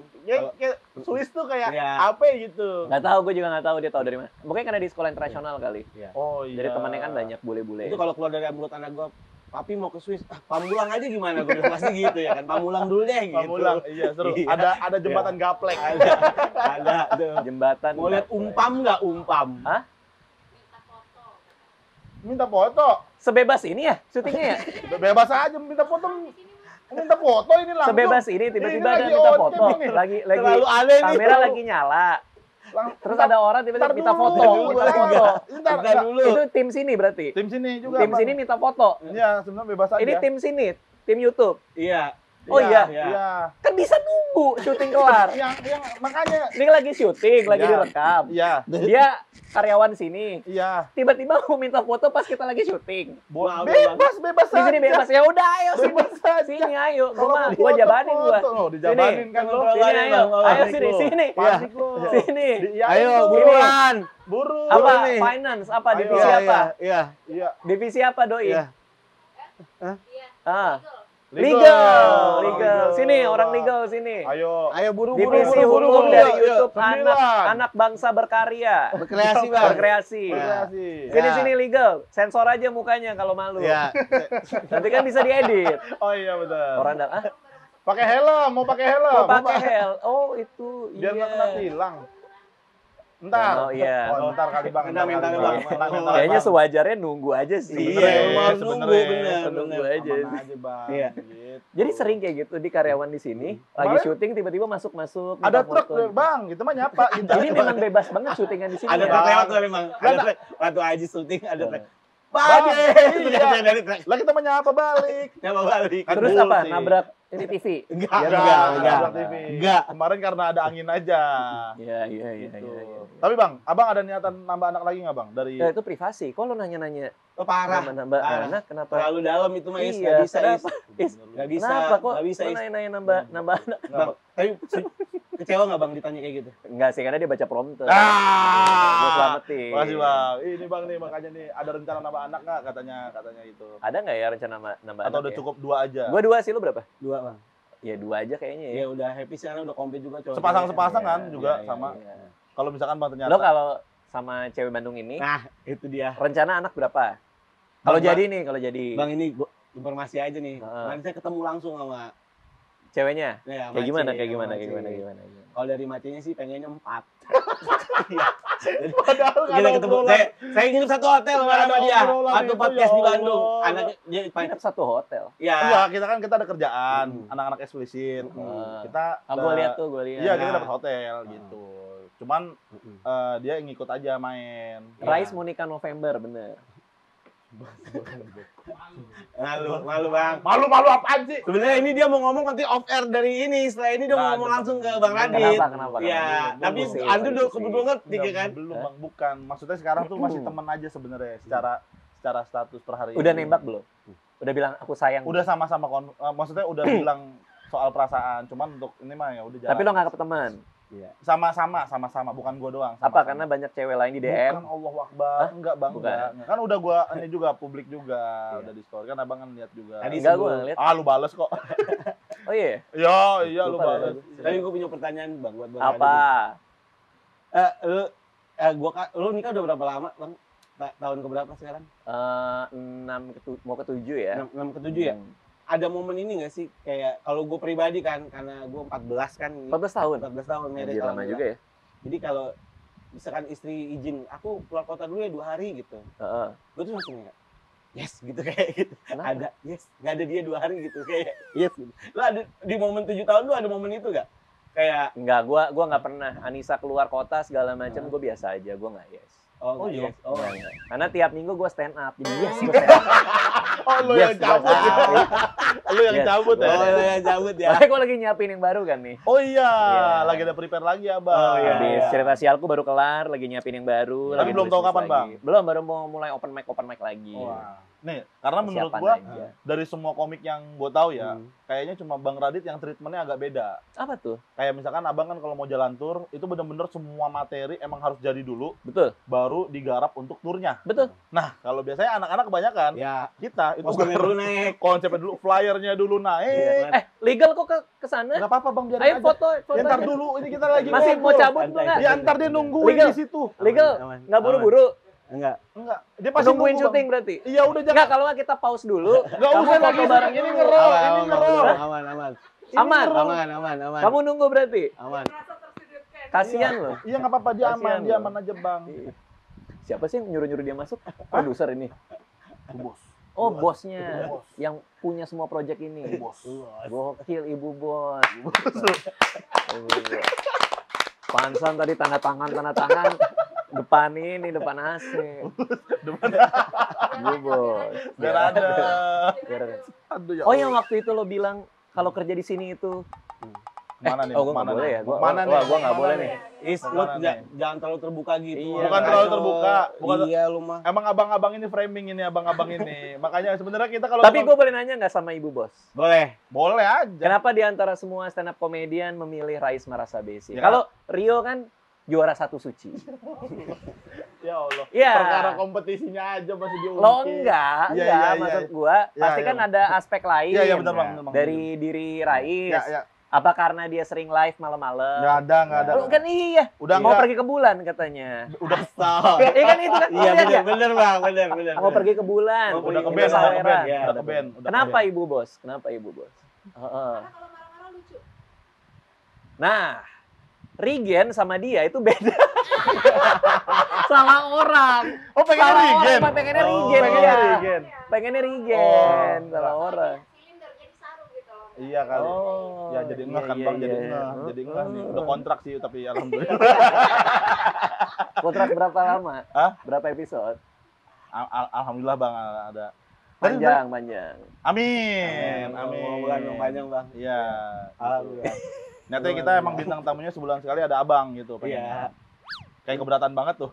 Kayak Swiss tuh kayak Iya. apa gitu. Nggak tahu, gue juga nggak tahu dia tahu dari mana. Mungkin karena di sekolah internasional kali. Iya. Oh iya. Dari temannya kan banyak bule-bule. Itu kalau keluar dari mulut anak gua, papi mau ke Swiss, Pamulang aja gimana? Gue bilang pasti gitu ya kan. Pamulang dulu deh gitu. Pamulang, iya seru. Iya. Ada jembatan gaplek. Ada tuh. Jembatan. Mau lihat umpam nggak umpam? Hah? Minta foto. Sebebas ini ya syutingnya ya? Bebas aja minta foto. Minta foto ini langsung. Sebebas ini tiba-tiba Ini ada lagi minta on foto, cam ini. lagi Terlalu aneh nih. kamera lagi nyala. Terus ada orang tiba-tiba minta foto, minta foto. Bentar dulu. Itu tim sini berarti. Tim sini juga. Tim Bang. sini minta foto. Iya, sebenarnya bebas aja. Ini tim sini, tim YouTube. Iya. Oh iya. Iya. Kan bisa nunggu syuting kelar. Yang makanya Ini lagi syuting, lagi Iya. direkam. iya. Dia karyawan sini. Iya. Tiba-tiba mau minta foto pas kita lagi syuting. Bebas Di sini aja. bebas. Ya udah ayo sini. Bebas aja. Sini ayo. Kalau mau Gua foto, jabanin gua. foto. Oh, dijabanin Sini. kan lo. Sini ayo. Ayo sini, sini. Pasik lo. Sini. Diiyain Ayo lo. buruan. Buru. Apa? nih. Finance apa? Ayo. Divisi apa? Iya. Iya. Divisi apa doi? Iya. Ah. Legal. Sini orang legal sini. Ayo. Ayo buru Divisi buru. hukum dari Ayo, YouTube sembilan. anak bangsa berkarya. Berkreasi, Bang. Berkreasi. Berkreasi. Sini legal. Sensor aja mukanya kalau malu. Iya. Nanti kan bisa diedit. Oh iya betul. Orang Pakai helm, mau pakai helm. mau pakai hel. Oh, itu Biar nggak iya. kena tilang. Ntar. Oh, iya. Oh, ntar kali Bang. Bentar, ntar bentar, kali, Bang. Bang. Kayaknya sewajarnya nunggu aja sih. Iya, Sebenarnya, emang harus sebenarnya. nunggu, bener, Nunggu bener. aja. Aman aja, Bang. Iya. Gitu. Jadi sering kayak gitu di karyawan di sini lagi Kemarin- syuting tiba-tiba masuk Ada minta truk, foto. Bang. Itu mah nyapa. Gitu. Jadi memang bebas banget syutingan di sini. Ada ya. truk lewat tuh memang. Ada truk. Waktu Aji syuting ada truk. Bang, Pade. iya. Dari truk. Lah kita mah nyapa balik. Coba balik. Kan Terus multi. apa? Nabrak ini TV. Enggak, Enggak. enggak. TV. Enggak. Kemarin karena ada angin aja. Iya. Gitu. Tapi Bang, Abang ada niatan nambah anak lagi nggak Bang? Dari Ya itu privasi. Kok lo nanya-nanya Oh, parah. nambah Parah. anak kenapa? Terlalu dalam itu mah Is. Iya, Nggak bisa Is. kenapa? Is, Nggak bisa. Kenapa kok? Nggak bisa Lo Is. nanya-nanya nambah anak? Bang, tapi kecewa nggak Bang ditanya kayak gitu? Enggak sih, karena dia baca prompter. Gue Ah. selamatin. Makasih Bang. Ini Bang nih makanya nih ada rencana nambah anak nggak katanya itu. Ada nggak ya rencana nambah Atau anak udah ya? cukup 2 aja? Gue 2 sih, lo berapa? 2 Bang. Ya 2 aja kayaknya ya. Ya udah happy sekarang udah komplit juga cowok. Sepasang-sepasang kan Iya, juga iya, sama. Iya. Kalau misalkan Bang ternyata Lo kalau sama cewek Bandung ini, Nah, itu dia. rencana anak berapa? Kalau Bang, jadi nih, kalau jadi Bang ini informasi aja nih. Heeh. Nanti saya ketemu langsung sama ceweknya. ya, Kayak Mace, gimana, sama Mace. gimana. Kalau dari Macenya sih pengennya 4. padahal nggak Kita ada ketemu. obrolan. Saya nginep satu hotel Nggak ada sama dia. obrolan Waktu itu, podcast ya di Bandung. Allah. Anaknya dia Nginep satu hotel. ya. Iya, kita ada kerjaan, Hmm. anak-anak eksplisit. Hmm. Kita Gue lihat tuh, gue lihat. Iya, kita Nah. dapat hotel gitu. Cuman dia ngikut aja main. Rais mau nikah November, bener. Malu Bang. Malu-malu apaan sih? Sebenarnya ini dia mau ngomong nanti off air dari ini. Setelah ini dia mau Nggak, ngomong ada. langsung ke Bang Radit. Kenapa? Iya, Belum, tapi belum. Anda udah Belum. kebetulan ngerti Belum, kan? belum Bang, bukan. Maksudnya sekarang tuh masih temen aja sebenarnya secara status per hari Udah ini. nembak belum? Udah bilang aku sayang. Udah sama-sama maksudnya udah bilang soal perasaan. Cuman untuk ini mah ya udah jalan. Tapi lo nggak ke teman. sama-sama, bukan gua doang. Apa? sama-sama. Karena banyak cewek lain di DM. Bukan Allah Akbar, enggak Bang, Bukan. enggak. Kan udah gua ini juga publik juga, Iya. udah di story kan Abang kan lihat juga. Tadi Enggak, sebelum- gue ngeliat. Ah, lu bales kok. Oh iya. Iya, lu Lupa bales. Tapi gue punya pertanyaan Bang buat Bang Apa? Radit. Lu nikah udah berapa lama Bang? Tahun keberapa sekarang? 6 mau ke 7 ya. 6 ke 7 ya? Ada momen ini nggak sih kayak kalau gue pribadi kan karena gue 14 kan 14 tahun. 14 tahun married Anjir, lama alhamdulillah. juga ya. Jadi kalau misalkan istri izin aku keluar kota dulu ya 2 hari gitu, Heeh. gue tuh langsung kayak yes gitu kayak gitu. Kenapa? Ada yes, nggak ada dia 2 hari gitu kayak yes gitu. Lu ada di momen 7 tahun lu ada momen itu gak? Kayak Enggak, gua nggak pernah. Anissa keluar kota segala macam, gue biasa aja. Gue nggak yes. oh, iya. yes. Oh, Nggak, nggak. Karena tiap minggu gue stand up. Jadi yes, gue stand up. Oh, lu Yes, yang cabut. gua stand up. Lu yang Yes. cabut ya? Oh, yang cabut ya. Makanya gue lagi nyiapin yang baru kan nih. Oh iya, Iya. lagi ada prepare lagi ya, Bang. Oh, iya. Habis cerita sialku baru kelar, lagi nyiapin yang baru. Tapi lagi belum tahu nulis-nulis kapan, lagi. Bang? Belum, baru mau mulai open mic lagi. Wah. Nih, karena menurut Persiapan gua aja. dari semua komik yang gua tahu ya, Hmm. kayaknya cuma Bang Radit yang treatmentnya agak beda. Apa tuh? Kayak misalkan abang kan kalau mau jalan tur, itu bener-bener semua materi emang harus jadi dulu, Betul, baru digarap untuk turnya. betul. Nah, kalau biasanya anak-anak kebanyakan, Ya, kita itu kostumnya baru dulu naik. konsepnya dulu, flyernya dulu naik. Legal kok ke sana? Nggak apa-apa Bang, biarin Ayo aja. foto, Ya, ntar aja. dulu, ini kita lagi Masih mau ngobrol. cabut Santai. nggak? Ya ntar dia nungguin Legal. di situ. Legal, Aman, nggak aman. buru-buru. Enggak. Enggak, dia pasti Nungguin nunggu, syuting Bang. berarti. Iya udah jangan. Enggak, kalau nggak kita pause dulu. Nggak kamu usah foto lagi bareng ini dulu. ngerol, Aman, ini ngerol. aman, aman. Ini Aman. ngerol. Aman. Kamu nunggu berarti. Aman. Kasihan loh. Iya nggak apa-apa, dia Kasihan aman, dia loh. aman aja Bang. Siapa sih yang nyuruh-nyuruh dia masuk? Produser ini. Bos. Oh, bosnya Bos. yang punya semua project ini. Bos. Gokil ibu bos. Ibu bos. Pansan tadi tanda tangan depan AC. Ibu bos. Biar ada. Biar ada. Aduh ya. Oh, yang waktu itu lo bilang kalau kerja di sini itu Mana nih? oh, gua nggak Mana boleh nih? ya? Gua Mana nih? wah, gua nggak Mana boleh nih? nih. Is, lu Mana nih? jangan terlalu terbuka gitu. Iya. Bukan terlalu terbuka. Bukan Iya, lu mah. Emang abang-abang ini framing ini abang-abang ini. Makanya sebenarnya kita kalau Tapi gue boleh nanya nggak sama ibu bos? Boleh. boleh aja. Kenapa di antara semua stand up comedian memilih Rais Marasabesi? Ya, Kalau Rio kan juara satu suci. Ya Allah. Iya. Perkara kompetisinya aja masih diungkit. Lo enggak, Iya, iya, iya. maksud gua Iya, pasti iya. kan ada aspek lain. Iya, iya benar Bang, benar, Bang. Dari diri Rais. Ya, ya. Apa karena dia sering live malam-malam? Nggak ada, nggak ada. Lo kan iya. Udah mau nggak. pergi ke bulan katanya. Udah Stop. Iya kan itu kan. Iya, Lo lihat bener, nggak? Bang. Bener. Mau pergi ke bulan. udah ke Itu band, udah ke selera. band, Iya, udah ke band. udah ke Kenapa band. ibu bos? Kenapa ibu bos? Heeh. Karena kalau marah-marah lucu. Nah, Regen sama dia itu beda. Salah orang. Oh, pengennya Salah Regen. orang, pengennya Oh, Regen. pengennya iya. Regen. Pengennya Regen. Oh. Salah orang. Silinder jadi sarung gitu loh. Iya kali. Oh, Ya jadi enggak iya, kan iya, Bang, jadi iya. enggak, jadi enggak nih. Udah kontrak sih tapi alhamdulillah. Kontrak berapa lama? Hah? Berapa episode? Alhamdulillah Bang ada. Panjang. Amin. Mau bulan yang panjang, Bang. Iya. Alhamdulillah. Nyatanya kita emang bintang tamunya sebulan sekali ada Abang gitu pengennya. Iya. Kayak keberatan banget tuh.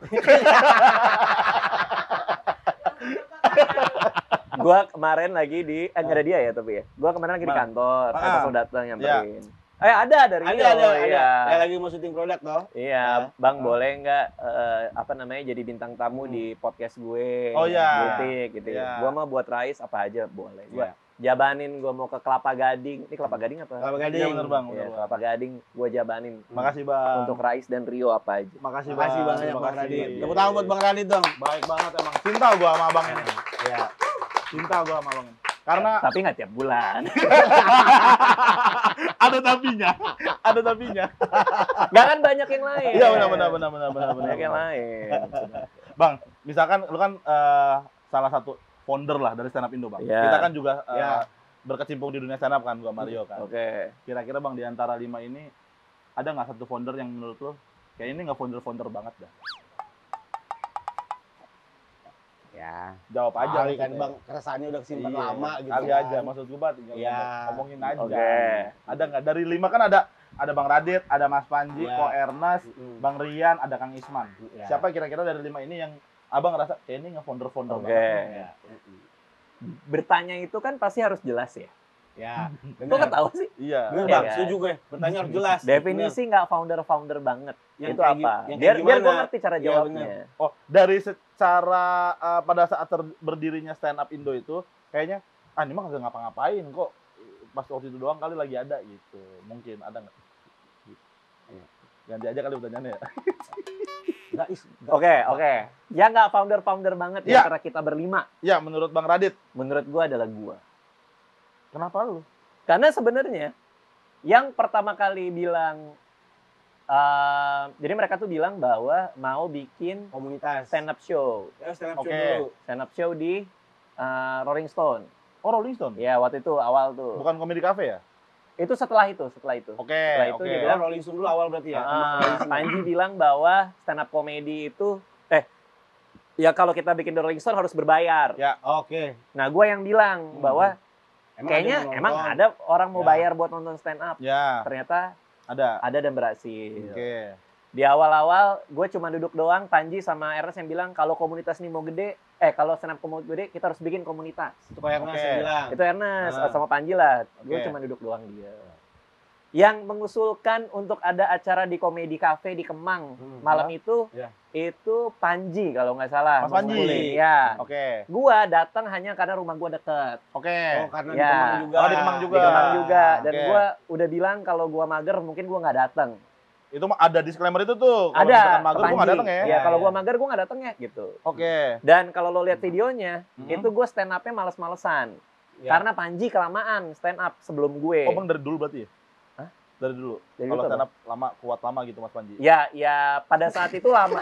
Gua kemarin lagi di nggak ada dia ya tapi ya. Gua kemarin lagi di Mana? kantor. Ah. Pas lo datang nyamperin. Ada dari Ada. Iya. Yang lagi mau syuting produk toh. Iya, Bang Ah. boleh nggak apa namanya jadi bintang tamu di podcast gue? Oh, iya. Butik gitu. Iya. Gua mah buat Rais apa aja boleh. Gua Iya. jabanin gua mau ke Kelapa Gading. Ini Kelapa Gading apa? Kelapa Gading. Iya bener Bang, Iya, bener Bang. Kelapa Gading gua jabanin. Makasih Bang. Untuk Rais dan Rio apa aja. Makasih Makasih Bang. banyak Terima Bang kasih. Radit. Tepuk tangan buat Bang Radit dong. Baik banget emang. Cinta gua sama Abang ini. Iya. Cinta gua sama Abang ini. Karena Tapi nggak tiap bulan. ada tapinya. Ada tapinya. Nggak kan banyak yang lain. Iya benar. Banyak yang lain. Bang, misalkan lu kan salah satu founder lah dari Stand Up Indo, Bang. Iya. Kita kan juga Iya. berkecimpung di dunia stand up kan, gua Mario kan. Oke. Kira-kira Bang di antara 5 ini ada nggak satu founder yang menurut lo kayak ini nggak founder banget dah? Ya. Jawab aja Kali kan maksudnya. Bang, keresahannya udah kesimpan Iya, lama gitu. kali kan. aja maksud gua, tinggal Iya. ngomongin aja. Oke. Ada nggak dari 5 kan ada Bang Radit, ada Mas Panji, Iya. Ko Ernest, Mm-mm. Bang Rian, ada Kang Isman. Iya. Siapa kira-kira dari 5 ini yang Abang ngerasa kayak ini nge-founder Oke. banget? nih? Iya. Bertanya itu kan pasti harus jelas ya. Ya. Kok ketawa sih? Iya. Bener Iya Bang, kan? setuju gue. Pertanyaan harus jelas. Definisi nggak founder banget. Yang itu kayak apa? yang Biar kayak biar gue gimana? ngerti cara Iya, jawabnya. Oh, dari secara pada saat berdirinya Stand Up Indo itu kayaknya ini mah kagak ngapa-ngapain kok. Pas waktu itu doang kali lagi ada gitu. Mungkin ada nggak? Ganti aja kali pertanyaannya ya. Enggak, Is. Oke. Ya nggak founder banget di Iya. antara kita berlima. Ya, menurut Bang Radit. Menurut gue adalah gue. Kenapa lu? Karena sebenarnya yang pertama kali bilang, jadi mereka tuh bilang bahwa mau bikin Komunitas. stand up show Stand up show Oke. dulu. di Rolling Stone. Oh, Rolling Stone. Ya waktu itu awal tuh. Bukan Comedy Cafe ya? Itu setelah itu. Oke, Setelah itu oke. dia Ya, bilang, Rolling Stone dulu awal berarti ya. Panji bilang bahwa stand up comedy itu ya kalau kita bikin di Rolling Stone harus berbayar. Ya. Oke. Nah, gue yang bilang bahwa Kayaknya ada yang emang nonton. ada orang mau Ya. bayar buat nonton stand up. Ya, Ternyata ada. ada dan berhasil. Oke. Di awal-awal gue cuma duduk doang, Panji sama Ernest yang bilang kalau komunitas ini mau gede, kalau stand up mau gede kita harus bikin komunitas. Itu kayak Oke. Mas bilang. Itu Ernest Ah. sama Panji lah. Gue Oke. cuma duduk doang dia. Yang mengusulkan untuk ada acara di Komedi Cafe di Kemang malam itu, Ya. itu Panji kalau nggak salah. Mas Panji. Ya. Oke. Gua datang hanya karena rumah gua deket. Oke. Oh, karena Ya. di Kemang juga. Oh, di Kemang juga. Di Kemang juga. Dan Oke. gua udah bilang kalau gua mager mungkin gua nggak datang. Itu mah ada disclaimer itu tuh. Kalau Ada. misalkan ke mager gua nggak Panji. datang ya. Ya, kalau Ya. gua mager gua nggak datang ya gitu. Oke. Dan kalau lo lihat videonya, Hmm. itu gue stand up-nya males-malesan. Ya. Karena Panji kelamaan stand up sebelum gue. Oh, Bang dari dulu berarti ya? Hah? Dari dulu. Dari Kalau dulu stand up lama, kuat lama gitu Mas Panji. Ya pada saat itu lama.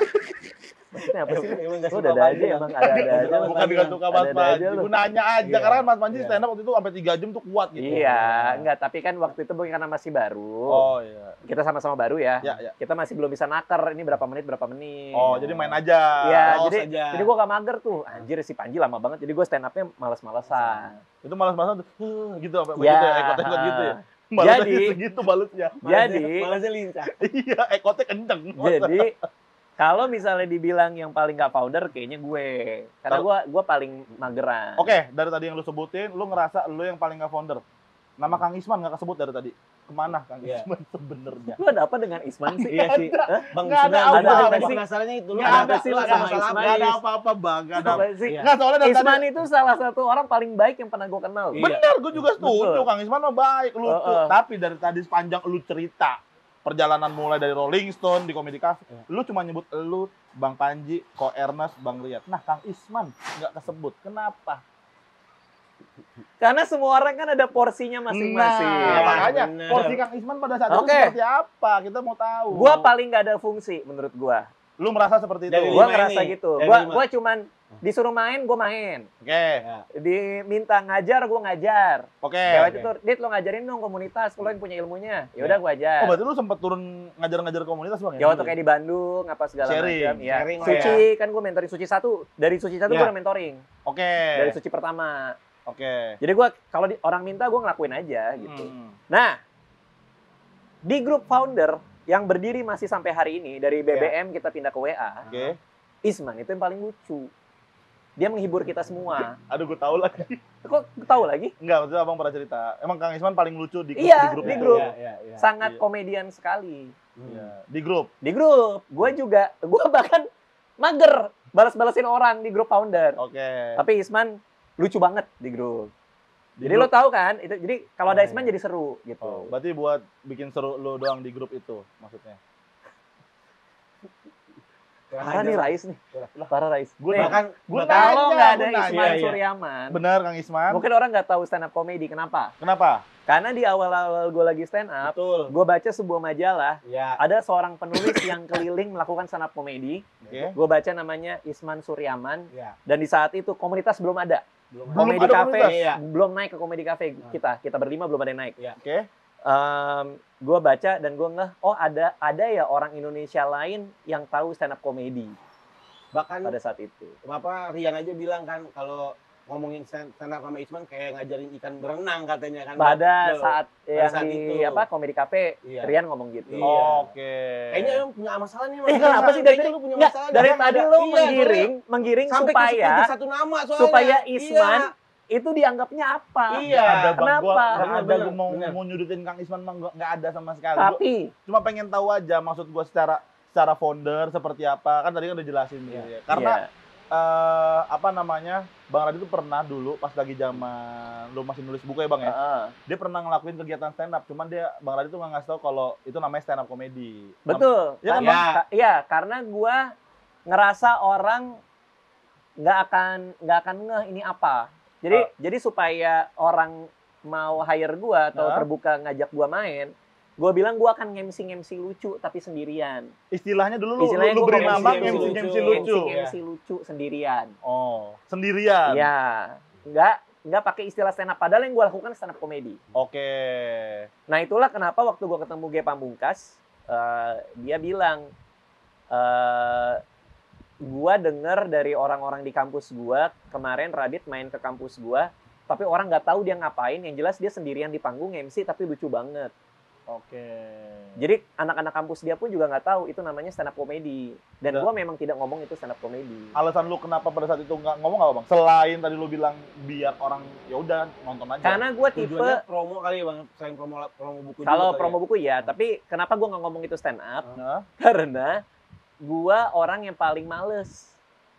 Maksudnya apa sih? Emang nggak Lu suka udah ada Panji, aja Bang. emang ada aja. Bukan nggak suka Mas Ada-ada Panji. aja lu. Gue nanya aja Iya. karena Mas Panji Iya. stand up waktu itu sampai 3 jam tuh kuat gitu. Iya, enggak, tapi kan waktu itu bukan karena masih baru. Oh iya. Kita sama-sama baru ya. Ya, ya. Kita masih belum bisa naker ini berapa menit. Oh, jadi main aja. Iya, Oh, jadi saja. jadi gue gak mager tuh. Anjir si Panji lama banget. Jadi gue stand up-nya males-malesan. Itu malas-malasan tuh. Gitu apa Ya. gitu ya, ekot-ekot gitu ya. Balasnya Jadi- segitu balutnya. Jadi- malasnya lincah. Iya, ekotnya kenceng. Jadi kalau misalnya dibilang yang paling gak founder kayaknya gue. Karena gue paling mageran. Oke, dari tadi yang lu sebutin, lu ngerasa lu yang paling nggak founder. Nama Kang Isman nggak kesebut dari tadi. Kemana Kang Iya. Isman sebenarnya? Lu ada apa dengan Isman sih? Iya sih. Bang, Nggak ada sebenarnya apa-apa. ada penasarannya itu. Lu Nggak ada sih lu nggak sama masalah Ismail. Nggak ada apa-apa bang, nggak ada. Apa sih? Iya. Nggak soalnya dari Isman tadi. itu salah satu orang paling baik yang pernah gue kenal. Iya. Bener, gue juga setuju. Betul. Kang Isman mah baik, lucu. Tapi dari tadi sepanjang lu cerita perjalanan mulai dari Rolling Stone di Comedy Cafe, lu cuma nyebut lu, Bang Panji, Ko Ernest, Bang Riyad. Nah, Kang Isman nggak kesebut. Kenapa? Karena semua orang kan ada porsinya masing-masing. Nah, makanya bener. porsi Kang Isman pada saat itu Oke. seperti apa? Kita mau tahu. Gua paling nggak ada fungsi menurut gua. Lu merasa seperti itu? Dari Gua lima ngerasa ini. gitu. Dari Gua lima. gua cuman disuruh main, gua main. Oke, Ya. Diminta ngajar, gua ngajar. oke. Kayak waktu itu, Dit lo ngajarin dong komunitas, lo yang punya ilmunya. Ya udah gua ajar. Oh, berarti lu sempat turun ngajar-ngajar komunitas bang? Ya waktu kayak di Bandung apa segala Sharing. macam. Ya. Sharing lah Suci kan gua mentoring Suci 1. Dari Suci 1 Ya. gua udah mentoring. Oke. Dari Suci pertama. Oke. Jadi gua kalau orang minta gua ngelakuin aja gitu. Hmm. Nah, di grup founder yang berdiri masih sampai hari ini dari BBM kita pindah ke WA, Oke. Isman itu yang paling lucu. Dia menghibur kita semua. Aduh, gue tahu lagi. Kok tahu lagi? Enggak, maksudnya abang pernah cerita. Emang Kang Isman paling lucu di grup, Iya, grup di itu. grup. Iya. Sangat Iya. komedian sekali. Iya, di grup. Di grup, gue juga, gue bahkan mager balas-balasin orang di grup founder. Oke. Tapi Isman lucu banget di grup. Di Jadi grup. lo tahu kan, itu jadi kalau ada Oh, Isman iya. jadi seru gitu. Oh, berarti buat bikin seru lu doang di grup itu maksudnya. Parah nih Rais nih. Parah Rais. Gue Nih, Bahkan Gua kalau nanya, nggak ada gua nanya. Isman Iya, iya. Suryaman, Benar Kang Isman. mungkin orang nggak tahu stand up comedy. Kenapa? Kenapa? Karena di awal-awal gue lagi stand up, betul. gue baca sebuah majalah, Ya. ada seorang penulis yang keliling melakukan stand up comedy. Oke. Gue baca namanya Isman Suryaman. Ya. Dan di saat itu komunitas belum ada. Belum Belum Komedi ada Cafe komunitas? Iya. belum naik ke Komedi Cafe kita berlima belum ada yang naik. Oke. Gue baca dan gue ngeh, oh ada ya orang Indonesia lain yang tahu stand up comedy Bahkan pada saat itu. Bapak Rian aja bilang kan kalau ngomongin stand up sama Isman kayak ngajarin ikan berenang katanya kan. Pada Betul. saat yang saat di itu. Komedi Cafe, Iya. Rian ngomong gitu. Iya. Oke. Kayaknya emang punya masalah nih. Mas. Kenapa sih dari Kayaknya lu punya nggak, masalah. dari Jangan tadi ada- lo iya, menggiring sampai supaya ke satu nama soalnya. supaya Isman Iya. itu dianggapnya apa? Iya. Ada bang, Kenapa? gua nggak ada Bener, gua mau bener. mau nyudutin Kang Isman mah nggak ada sama sekali. Gua Tapi cuma pengen tahu aja maksud gua secara founder seperti apa, kan tadi kan udah jelasin ya. Karena iya. apa namanya, Bang Radit tuh pernah dulu pas lagi zaman lu masih nulis buku ya Bang ya, Heeh. dia pernah ngelakuin kegiatan stand up, cuman Bang Radit tuh nggak ngasih tahu kalau itu namanya stand up comedy. Betul. Iya kan, Bang? Iya, karena gua ngerasa orang nggak akan ngeh ini apa. Jadi supaya orang mau hire gua atau Nah. terbuka ngajak gua main, gua bilang gua akan ngemsi lucu tapi sendirian. Istilahnya dulu lu Istilahnya gua beri ngemsi nama lucu. MC lucu. Ngemsi lucu sendirian. Oh, sendirian. Iya. Nggak pakai istilah stand up, padahal yang gua lakukan stand up comedy. Oke. Nah, itulah kenapa waktu gua ketemu G Pamungkas, dia bilang gua denger dari orang-orang di kampus gua, kemarin Radit main ke kampus gua, tapi orang nggak tahu dia ngapain. Yang jelas dia sendirian di panggung MC tapi lucu banget. Oke. Jadi anak-anak kampus dia pun juga nggak tahu itu namanya stand up comedy. Dan Udah. gua memang tidak ngomong itu stand up comedy. Alasan lu kenapa pada saat itu nggak ngomong apa bang? Selain tadi lu bilang biar orang ya udah nonton aja. Karena gua tipe Tujuannya promo kali ya bang, selain promo buku juga kalau kali promo ya. buku ya, tapi kenapa gua nggak ngomong itu stand up? Nah, Karena gua orang yang paling males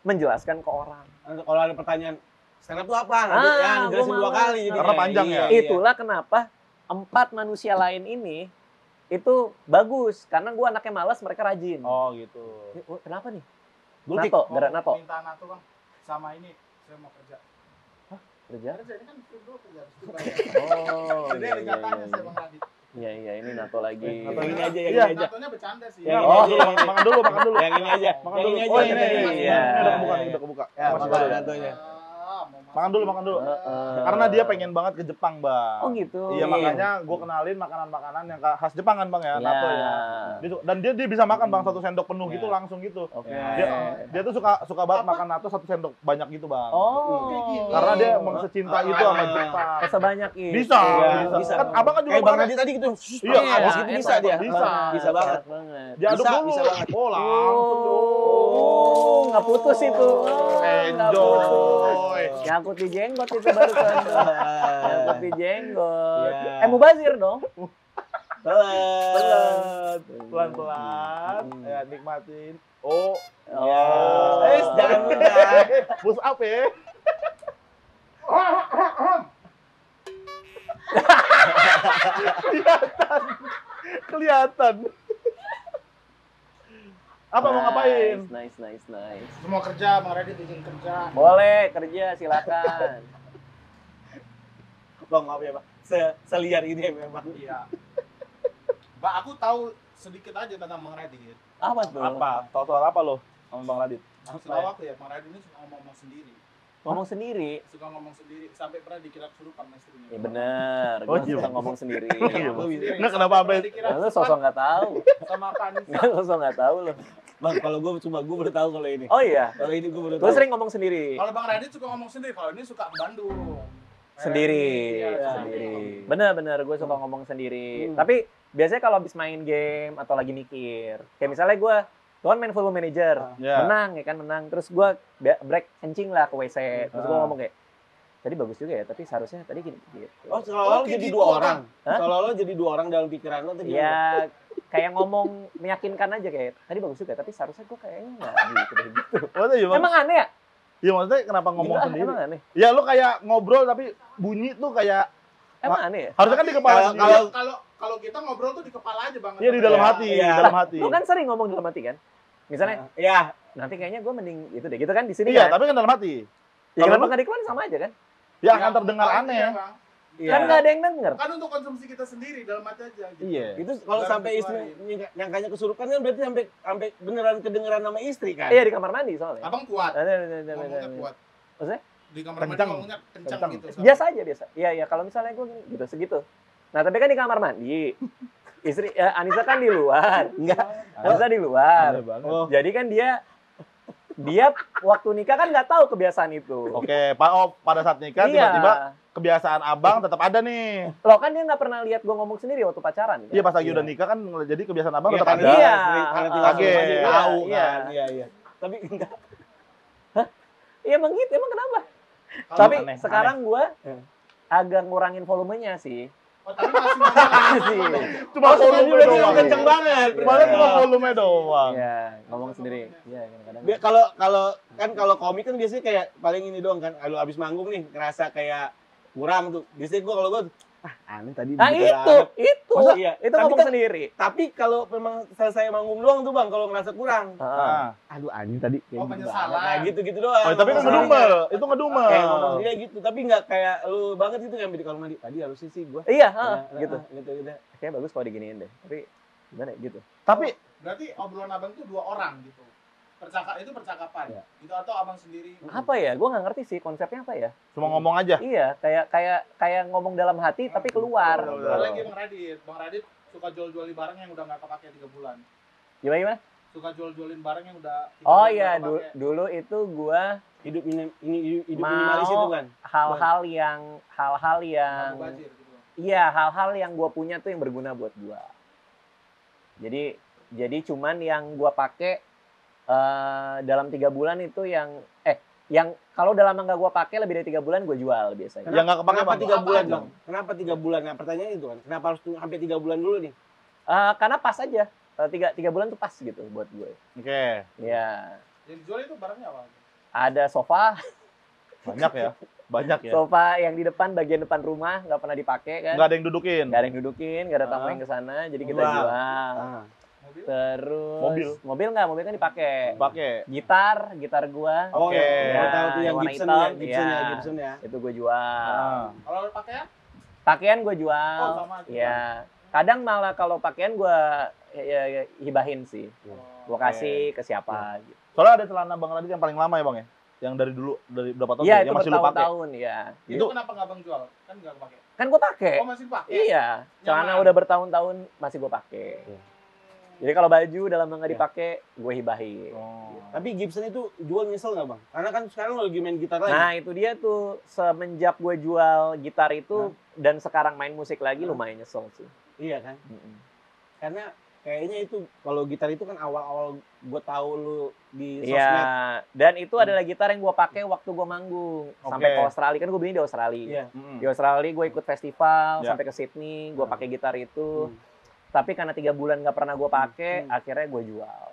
menjelaskan ke orang. Kalau ada pertanyaan stand up itu apa? Ah, Ya, dijelasin gua 2 males. kali jadi. Karena panjang ya? Itulah kenapa 4 manusia lain ini itu bagus karena gua anaknya malas, mereka rajin. oh gitu. Kenapa nih? Gultik. Nato, gara Nato. Minta NATO bang, sama ini saya mau kerja. Kerja? Kerja ini kan dulu kerja harus dibayar. Oh, Jadi ada jatahnya saya bang Radit. iya ini Nato lagi. Nato Yang ini aja, yang Iya. ini aja. Natonya bercanda sih. Yang Oh, ini aja. makan dulu, makan dulu. Yang ini aja. Makan Yang dulu. ini aja. Oh, yang ini Iya. udah kebuka, ini udah kebuka. Ya, Masih makan ada. Natonya. Makan dulu, makan dulu. Heeh. Karena dia pengen banget ke Jepang, Bang. Oh gitu. Iya, makanya gue kenalin makanan-makanan yang khas Jepang kan, Bang ya, Ya. Nato ya. Dan dia bisa makan Bang 1 sendok penuh Ya. gitu langsung gitu. Oke. Dia tuh suka banget makan nato 1 sendok banyak gitu Bang. Oh. Karena dia emang secinta itu sama Jepang. Sebanyak itu. Bisa, Iya, bisa. Kan abang kan juga Kayak Bang makan. Radit tadi gitu. Iya, habis enak, gitu bisa dia. bisa. Bisa banget. banget. Diaduk Bisa, dulu. bisa banget. Oh, langsung dong. Oh, nggak putus itu. Oh, nggak putus. Enjoy. Nyangkut di jenggot itu barusan tuh. Nyangkut di jenggot. Iya. Mubazir dong. Pelan. Pelan-pelan. Ya, nikmatin. Oh. Oh. Jangan mudah. Push up ya. Kelihatan. Apa mau ngapain? Nice. Semua kerja, bang Radit izin kerja. Boleh kerja, silakan. Bang, maaf ya, Bang. Seliar ini memang. Iya. Mbak, aku tahu sedikit aja tentang bang Radit. Apa tuh? Apa? Tahu soal apa lo sama Bang Radit? Setahu aku ya, bang Radit ini suka ngomong sendiri. Ngomong sendiri. Suka ngomong sendiri sampai pernah dikira kesurupan sama istrinya. Ya bener, Oh, gue iya. suka ngomong sendiri. Iya, Ngomong sendiri. Nah, kenapa Sampai sampai- dikira Lu kesurupan sosok nggak tahu. sama Kanisa. Sosok nggak tahu lo. Bang, kalau gue cuma gue baru tahu kalau ini. Oh iya. Kalau ini gue baru Gue tahu. sering ngomong sendiri. Kalau bang Radit suka ngomong sendiri, kalau ini suka Bandung. Sendiri. Iya, Sendiri. Bener, gue suka ngomong sendiri. Hmm. Tapi biasanya kalau habis main game atau lagi mikir. Kayak misalnya gue kan main Football Manager. Ya. Menang ya kan, menang. Terus gue break kencing lah ke WC. Terus gue ngomong kayak, tadi bagus juga ya, tapi seharusnya tadi gini gitu. Oh, seolah-olah Oke, jadi gitu, 2 orang. Hah? Seolah-olah jadi 2 orang dalam pikiran lo tuh gimana? Ya kayak ngomong meyakinkan aja kayak tadi bagus juga tapi seharusnya gue kayaknya nggak gitu deh gitu. Maksudnya ya, Bang? Emang aneh ya? Iya, maksudnya kenapa ngomong Gila, sendiri? Emang aneh. Ya lu kayak ngobrol tapi bunyi tuh kayak Emang aneh ya? harusnya kan di kepala Kalau- sendiri. Kalau kita ngobrol tuh di kepala aja bang. Iya, di dalam Iya, hati, iya. di dalam hati. Lu kan sering ngomong dalam hati kan? Misalnya ya, nanti kayaknya gue mending gitu deh gitu kan di sini Iya, kan? tapi kan dalam hati. Ya kalau kenapa lu- nggak dikeluarin sama aja kan? Ya akan terdengar aneh. Ya, Bang. iya. Kan nggak ada yang denger. Kan untuk konsumsi kita sendiri dalam hati aja. Gitu. Iya. Itu kalau Baru sampai istri dikeluarin. nyangkanya kesurupan kan berarti sampai beneran kedengeran nama istri kan? Iya di kamar mandi soalnya. Abang kuat. Ada. Ngomongnya kuat. Maksudnya? Di kamar mandi Kencang. ngomongnya kencang Kencang. gitu. Biasa aja biasa. Iya kalau misalnya gue gini gitu segitu. Nah tapi kan di kamar mandi. Istri Anissa kan di luar. Enggak. Anissa di luar. Aneh banget. Oh, Jadi kan dia waktu nikah kan nggak tahu kebiasaan itu. Oke, pada saat nikah Iya. tiba-tiba kebiasaan abang tetap ada nih. Loh kan dia nggak pernah lihat gue ngomong sendiri waktu pacaran. Iya, pas lagi Iya. udah nikah kan jadi kebiasaan abang iya, tetap karena ada. Iya. karena Kaget. tinggal sama dia tahu Iya, kan. Iya. Tapi enggak. Iya emang gitu, emang kenapa? Kalau- Tapi aneh, sekarang gue Eh. agak ngurangin volumenya sih. Oh, tapi masih ngomong. Sih. Cuma volume berarti doang. kenceng banget. Kemarin cuma volume doang. Iya, ngomong sendiri. Iya, kadang-kadang. Kalau komik kan biasanya kayak paling ini doang kan. Kalau abis manggung nih ngerasa kayak kurang tuh. Biasanya gua kalau gua aneh tadi. Nah begitu itu, banget. itu, Masa iya? itu Tapi ngomong kan- sendiri. Tapi kalau memang selesai manggung doang tuh Bang kalau ngerasa kurang. Heeh. Nah. Aduh anjing tadi kayak Oh, gitu penyesalan. banget. Kayak gitu-gitu doang. Oh, tapi kan Ngomong ngedumel, itu ngedumel. Kayak ngomong sendiri gitu, tapi nggak kayak lu banget gitu kan di kamar mandi. Tadi harusnya sih gua. Iya, heeh, gitu. Gitu. Kayak bagus kalau diginiin deh. Tapi gimana ya, gitu. Tapi Berarti obrolan abang tuh 2 orang gitu. Itu percakapan. Iya. Itu atau abang sendiri. Apa ya? Gue nggak ngerti sih konsepnya apa ya. cuma ngomong aja. Iya, kayak ngomong dalam hati tapi keluar. Ada lagi Bang Radit. Bang Radit suka jual-juali barang yang udah nggak kepake 3 bulan. Gimana? suka jual-jualin barang yang udah Oh udah iya, pakai. dulu itu gua Hidup hidup Mau minimalis itu kan. hal-hal yang Nggak mubazir gitu. iya, hal-hal yang gua punya tuh yang berguna buat gua. Jadi cuman yang gua pakai dalam 3 bulan itu yang kalau udah lama nggak gua pakai lebih dari 3 bulan gua jual biasanya. Yang nggak kepake Kenapa bang? 3 bulan Apa dong? Kenapa 3 bulan? Nah, pertanyaan itu kan. Kenapa harus tunggu sampai 3 bulan dulu nih? Karena pas aja. 3 bulan tuh pas gitu buat gue. Oke. Ya, Yang dijual itu barangnya apa? ada sofa, Banyak ya. Banyak ya. sofa yang di depan bagian depan rumah nggak pernah dipakai kan. Nggak ada yang dudukin. Nggak ada yang dudukin, nggak ada tamu yang ke sana, jadi kita Wow. jual. Ah. Mobil? Terus mobil nggak, mobil kan dipakai. Pakai. Gitar gua. Oh, Oke. ya, gua tahu tuh yang warna Gibson hitam, ya, Gibson ya, iya. Gibson ya. Itu gue jual. Ah. Kalau pakaian? Pakaian gue jual. Oh, sama juga. Ya. Kadang malah kalau pakaian gue hibahin sih. Oh. Gue kasih ke siapa gitu. Soalnya ada celana Bang Radit yang paling lama ya bang ya? Yang dari dulu, dari berapa tahun Iya, tuh? itu Yang masih lu pakai? bertahun-tahun ya. Itu kenapa nggak bang jual? Kan nggak pakai. Kan gue pakai. Oh masih pakai? Iya, celana Nyaman. udah bertahun-tahun masih gue pakai. Jadi kalau baju udah lama nggak Iya. dipakai, gue hibahin. Oh. Tapi Gibson itu jual nyesel nggak bang? Karena kan sekarang lo lagi main gitar lagi. Nah itu dia tuh, semenjak gue jual gitar itu dan sekarang main musik lagi lumayan nyesel sih. Iya kan? Mm-mm. Karena kayaknya itu kalau gitar itu kan awal-awal gue tahu lu di sosmed. Iya, dan itu adalah gitar yang gue pakai waktu gue manggung sampai Oke. ke Australia, kan gue beli di Australia. Iya. Mm-mm. Di Australia gue ikut festival Ya. sampai ke Sydney, gue pakai gitar itu. Hmm. Tapi karena 3 bulan nggak pernah gue pakai, akhirnya gue jual.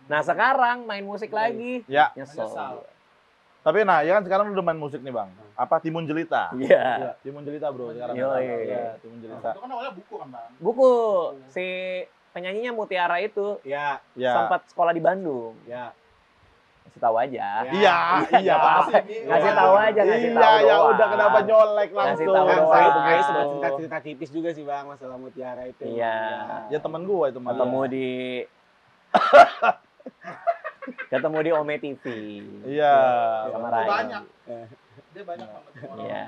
Nah sekarang main musik lagi, Ya. nyesel. Menyesal. Tapi nah, ya kan sekarang lu udah main musik nih bang. Apa Timun Jelita? Iya. Timun Jelita bro sekarang. Yoi. Iya, Timun Jelita. Itu kan awalnya buku kan bang? Buku si penyanyinya Mutiara itu Ya, Ya. sempat sekolah di Bandung. ya. Kasih tahu aja. Ya. Iya, iya. apa-apa. Ngasih tahu aja, ngasih tahu Iya, ya doang. udah kenapa nyolek Ngasih langsung. tahu Kan doang. saya kayak sempat cerita-cerita tipis juga sih bang masalah Mutiara itu. Iya. Ya temen gua itu mah. Ketemu di ketemu di Ome TV. Iya. Sama Itu Ryan. banyak. Eh. Dia banyak banget orang. Iya.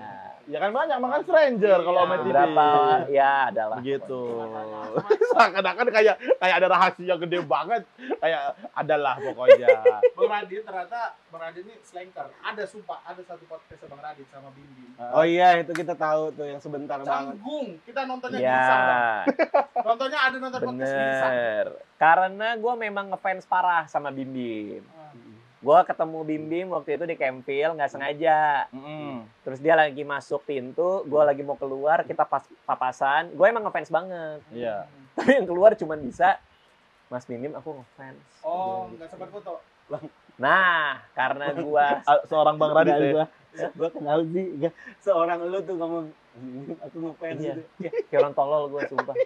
Ya kan banyak, makan stranger kalau Iya. Ome TV. Berapa ya adalah. Begitu. Makanya. Seakan-akan kayak ada rahasia gede banget. Kayak adalah pokoknya. Bang Radit ternyata Bang Radit ini slanker. Ada sumpah, ada satu podcast Bang Radit sama Bim Bim. Oh iya, itu kita tahu tuh yang sebentar banget. Canggung. Kita nontonnya Ya, bisa bang. Nontonnya ada nonton podcast bisa. bener. Karena gue memang ngefans parah sama Bim Bim. Ah. Gue ketemu Bim Bim waktu itu di Campville, nggak sengaja. Mm-mm. Terus dia lagi masuk pintu, gue lagi mau keluar, kita papasan. Gue emang ngefans banget. Iya. Tapi yang keluar cuma bisa, Mas Bim Bim aku ngefans. Oh, nggak sempat foto. Nah, karena gue Seorang Bang Radit ya. Gua kenal sih, enggak. Seorang lu tuh ngomong, aku ngefans Iya. gitu. kayak orang tolol gue sumpah.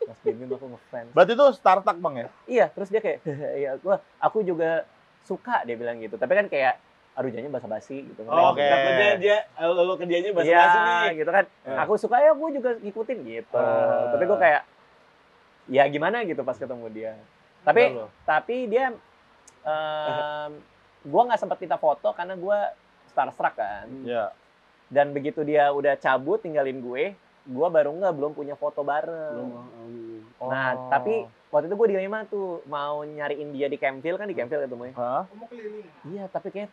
Mas Bim Bim aku ngefans. Berarti itu startup Bang ya? Iya, terus dia kayak, ya aku juga suka dia bilang gitu. Tapi kan kayak, aduh jadinya basa-basi gitu. Oh, oke. Takutnya dia lu kerjanya Iya, basa-basi nih. gitu kan. Eh. Aku suka ya, gue juga ngikutin gitu. Tapi gue kayak, ya gimana gitu pas ketemu dia. Tapi Bener loh. dia, gue nggak sempat minta foto karena gue starstruck kan. Iya. Dan begitu dia udah cabut tinggalin gue baru belum punya foto bareng. Nah, Oh. tapi waktu itu gue dilema tuh mau nyariin dia di Campville, kan di Campville ketemunya. Hah? Aku mau keliling. Iya, tapi kayak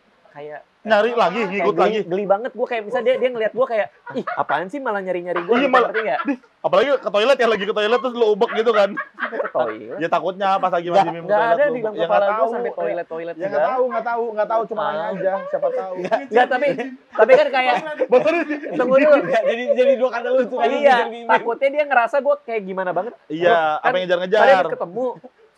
Nyari lagi, ngikut geli, lagi. geli banget gue, kayak misalnya dia ngeliat gue kayak, ih apaan sih malah nyari-nyari gue, Iya, gitu, malah- ngerti nggak? Apalagi ke toilet ya, lagi ke toilet terus lu ubek gitu kan. Sampai ke toilet. Ya takutnya pas lagi masih mimpi Nggak ada lu di dalam ubek. Ya kepala nggak gue tahu. sampai toilet Ya nggak tahu, cuma nanya aja, siapa tahu. Nggak, tapi kan kayak, Betul tunggu dulu. jadi dua kata lu tuh. Iya, takutnya dia ngerasa gue kayak gimana banget. Iya, Kan apa yang tadi ngejar-ngejar. habis ketemu,